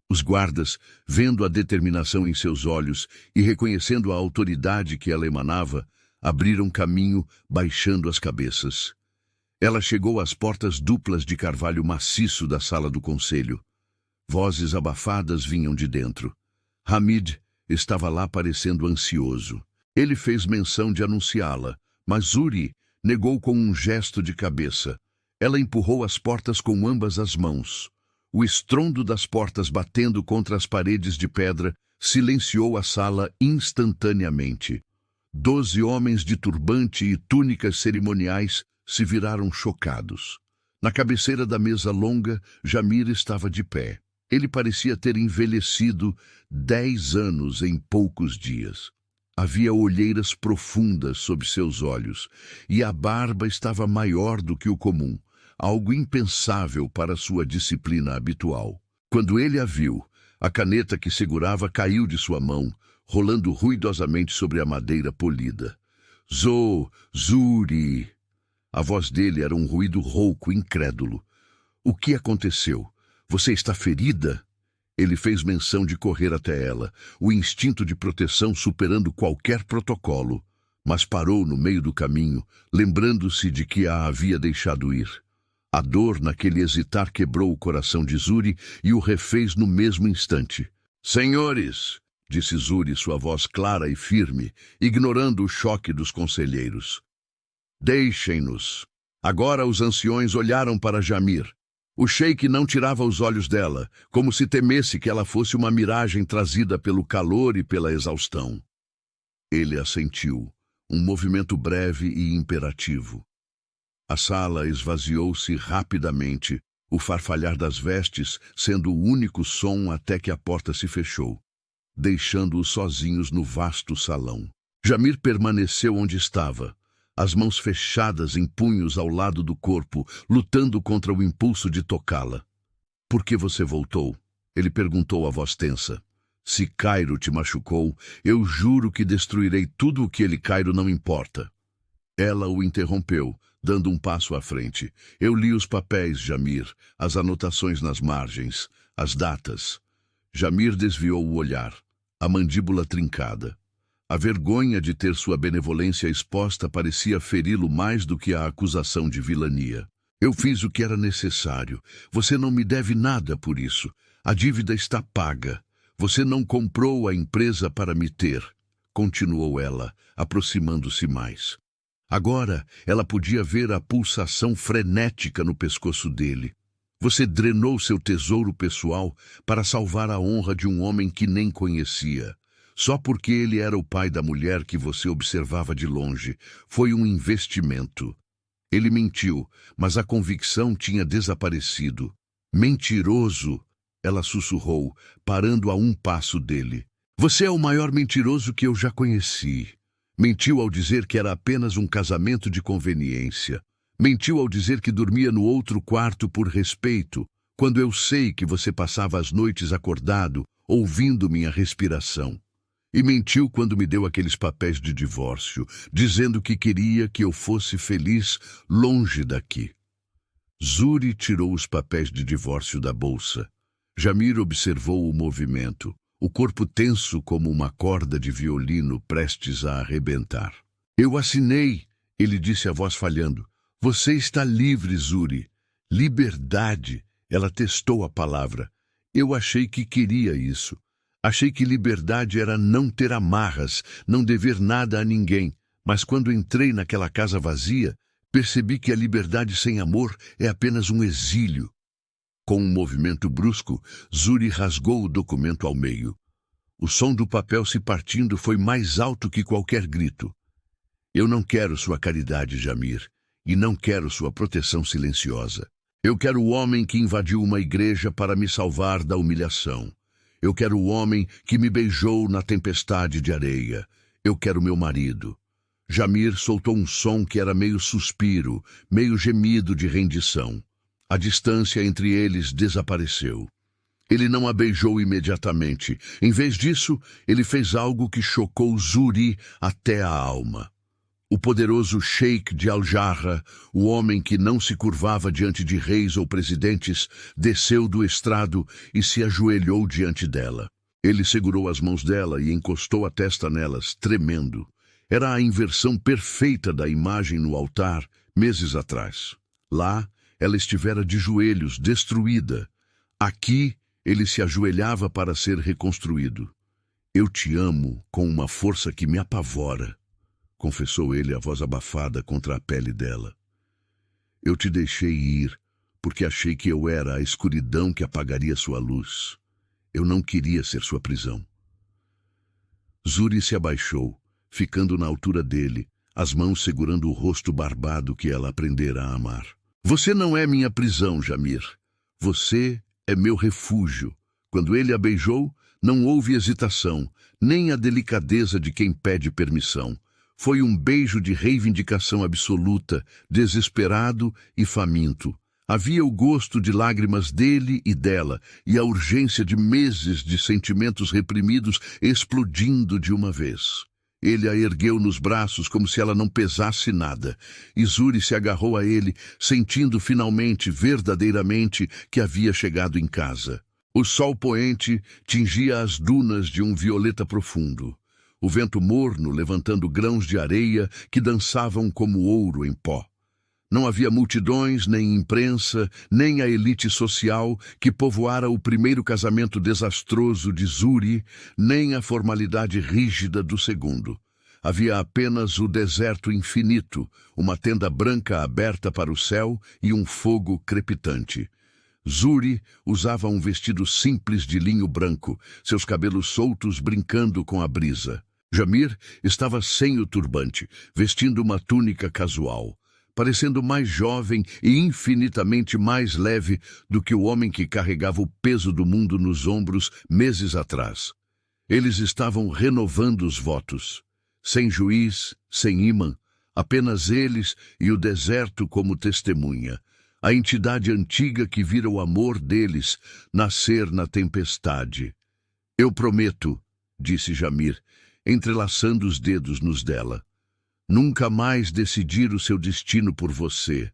Os guardas, vendo a determinação em seus olhos e reconhecendo a autoridade que ela emanava, abriram caminho, baixando as cabeças. Ela chegou às portas duplas de carvalho maciço da sala do conselho. Vozes abafadas vinham de dentro. Hamid estava lá parecendo ansioso. Ele fez menção de anunciá-la, mas Zuri negou com um gesto de cabeça. Ela empurrou as portas com ambas as mãos. O estrondo das portas batendo contra as paredes de pedra silenciou a sala instantaneamente. 12 homens de turbante e túnicas cerimoniais se viraram chocados. Na cabeceira da mesa longa, Jamir estava de pé. Ele parecia ter envelhecido 10 anos em poucos dias. Havia olheiras profundas sob seus olhos, e a barba estava maior do que o comum, algo impensável para sua disciplina habitual. Quando ele a viu, a caneta que segurava caiu de sua mão, rolando ruidosamente sobre a madeira polida. Zuri! A voz dele era um ruído rouco, incrédulo. O que aconteceu? Você está ferida? Ele fez menção de correr até ela, o instinto de proteção superando qualquer protocolo, mas parou no meio do caminho, lembrando-se de que a havia deixado ir. A dor naquele hesitar quebrou o coração de Zuri e o refez no mesmo instante. Senhores, disse Zuri, sua voz clara e firme, ignorando o choque dos conselheiros. Deixem-nos. Agora os anciões olharam para Jamir. O sheik não tirava os olhos dela, como se temesse que ela fosse uma miragem trazida pelo calor e pela exaustão. Ele assentiu, um movimento breve e imperativo. A sala esvaziou-se rapidamente, o farfalhar das vestes sendo o único som até que a porta se fechou, deixando-os sozinhos no vasto salão. Jamir permaneceu onde estava, as mãos fechadas em punhos ao lado do corpo, lutando contra o impulso de tocá-la. Por que você voltou? Ele perguntou a voz tensa. Se Cairo te machucou, eu juro que destruirei tudo o que ele Cairo não importa. Ela o interrompeu, dando um passo à frente. Eu li os papéis, Jamir, as anotações nas margens, as datas. Jamir desviou o olhar, a mandíbula trincada. A vergonha de ter sua benevolência exposta parecia feri-lo mais do que a acusação de vilania. Eu fiz o que era necessário. Você não me deve nada por isso. A dívida está paga. Você não comprou a empresa para me ter, continuou ela, aproximando-se mais. Agora ela podia ver a pulsação frenética no pescoço dele. Você drenou seu tesouro pessoal para salvar a honra de um homem que nem conhecia. Só porque ele era o pai da mulher que você observava de longe. Foi um investimento. Ele mentiu, mas a convicção tinha desaparecido. Mentiroso! Ela sussurrou, parando a um passo dele. Você é o maior mentiroso que eu já conheci. Mentiu ao dizer que era apenas um casamento de conveniência. Mentiu ao dizer que dormia no outro quarto por respeito, quando eu sei que você passava as noites acordado, ouvindo minha respiração. E mentiu quando me deu aqueles papéis de divórcio, dizendo que queria que eu fosse feliz longe daqui. Zuri tirou os papéis de divórcio da bolsa. Jamir observou o movimento, o corpo tenso como uma corda de violino prestes a arrebentar. Eu assinei, ele disse a voz falhando. Você está livre, Zuri. Liberdade. Ela testou a palavra. Eu achei que queria isso. Achei que liberdade era não ter amarras, não dever nada a ninguém. Mas quando entrei naquela casa vazia, percebi que a liberdade sem amor é apenas um exílio. Com um movimento brusco, Zuri rasgou o documento ao meio. O som do papel se partindo foi mais alto que qualquer grito. Eu não quero sua caridade, Jamir, e não quero sua proteção silenciosa. Eu quero o homem que invadiu uma igreja para me salvar da humilhação. Eu quero o homem que me beijou na tempestade de areia. Eu quero meu marido. Jamir soltou um som que era meio suspiro, meio gemido de rendição. A distância entre eles desapareceu. Ele não a beijou imediatamente. Em vez disso, ele fez algo que chocou Zuri até a alma. O poderoso sheik de Al-Jarrah, o homem que não se curvava diante de reis ou presidentes, desceu do estrado e se ajoelhou diante dela. Ele segurou as mãos dela e encostou a testa nelas, tremendo. Era a inversão perfeita da imagem no altar, meses atrás. Lá, ela estivera de joelhos, destruída. Aqui, ele se ajoelhava para ser reconstruído. Eu te amo com uma força que me apavora, confessou ele, a voz abafada contra a pele dela. Eu te deixei ir, porque achei que eu era a escuridão que apagaria sua luz. Eu não queria ser sua prisão. Zuri se abaixou, ficando na altura dele, as mãos segurando o rosto barbado que ela aprendera a amar. Você não é minha prisão, Jamir. Você é meu refúgio. Quando ele a beijou, não houve hesitação, nem a delicadeza de quem pede permissão. Foi um beijo de reivindicação absoluta, desesperado e faminto. Havia o gosto de lágrimas dele e dela, e a urgência de meses de sentimentos reprimidos explodindo de uma vez. Ele a ergueu nos braços como se ela não pesasse nada, e Zuri se agarrou a ele, sentindo finalmente, verdadeiramente, que havia chegado em casa. O sol poente tingia as dunas de um violeta profundo. O vento morno levantando grãos de areia que dançavam como ouro em pó. Não havia multidões, nem imprensa, nem a elite social que povoara o primeiro casamento desastroso de Zuri, nem a formalidade rígida do segundo. Havia apenas o deserto infinito, uma tenda branca aberta para o céu e um fogo crepitante. Zuri usava um vestido simples de linho branco, seus cabelos soltos brincando com a brisa. Jamir estava sem o turbante, vestindo uma túnica casual, parecendo mais jovem e infinitamente mais leve do que o homem que carregava o peso do mundo nos ombros meses atrás. Eles estavam renovando os votos. Sem juiz, sem ímã, apenas eles e o deserto como testemunha. A entidade antiga que vira o amor deles nascer na tempestade. Eu prometo, disse Jamir, entrelaçando os dedos nos dela, nunca mais decidir o seu destino por você.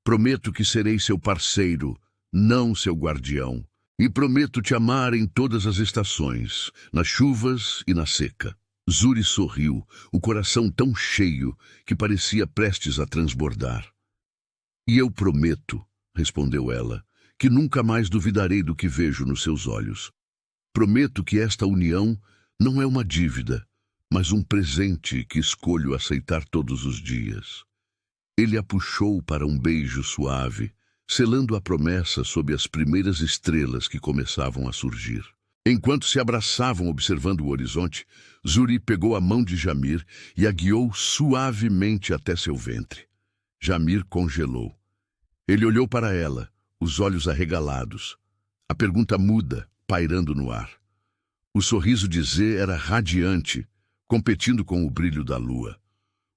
Prometo que serei seu parceiro, não seu guardião. E prometo te amar em todas as estações, nas chuvas e na seca. Zuri sorriu, o coração tão cheio que parecia prestes a transbordar. E eu prometo, respondeu ela, que nunca mais duvidarei do que vejo nos seus olhos. Prometo que esta união não é uma dívida, mas um presente que escolho aceitar todos os dias. Ele a puxou para um beijo suave, selando a promessa sob as primeiras estrelas que começavam a surgir. Enquanto se abraçavam observando o horizonte, Zuri pegou a mão de Jamir e a guiou suavemente até seu ventre. Jamir congelou. Ele olhou para ela, os olhos arregalados, a pergunta muda, pairando no ar. O sorriso de Zé era radiante, competindo com o brilho da lua.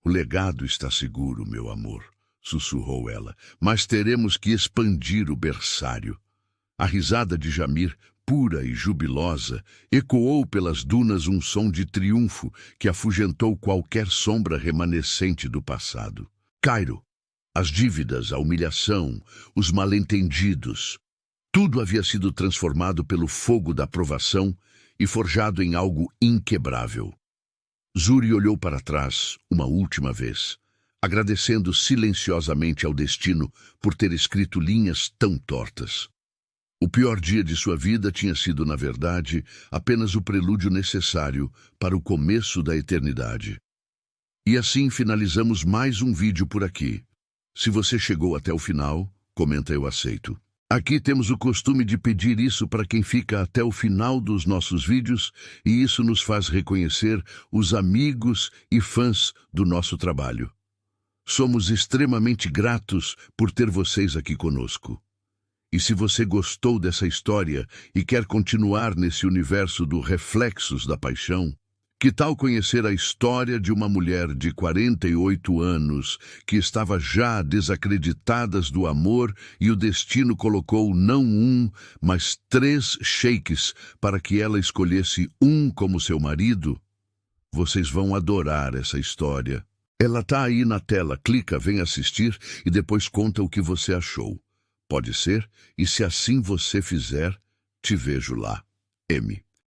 O legado está seguro, meu amor, sussurrou ela, mas teremos que expandir o berçário. A risada de Jamir, pura e jubilosa, ecoou pelas dunas um som de triunfo que afugentou qualquer sombra remanescente do passado. Cairo, as dívidas, a humilhação, os mal-entendidos, tudo havia sido transformado pelo fogo da provação e forjado em algo inquebrável. Zuri olhou para trás uma última vez, agradecendo silenciosamente ao destino por ter escrito linhas tão tortas. O pior dia de sua vida tinha sido, na verdade, apenas o prelúdio necessário para o começo da eternidade. E assim finalizamos mais um vídeo por aqui. Se você chegou até o final, comenta eu aceito. Aqui temos o costume de pedir isso para quem fica até o final dos nossos vídeos, e isso nos faz reconhecer os amigos e fãs do nosso trabalho. Somos extremamente gratos por ter vocês aqui conosco. E se você gostou dessa história e quer continuar nesse universo do Reflexos da Paixão, que tal conhecer a história de uma mulher de 48 anos que estava já desacreditada do amor e o destino colocou não um, mas 3 sheiks para que ela escolhesse um como seu marido? Vocês vão adorar essa história. Ela tá aí na tela, clica, vem assistir e depois conta o que você achou. Pode ser, e se assim você fizer, te vejo lá. M.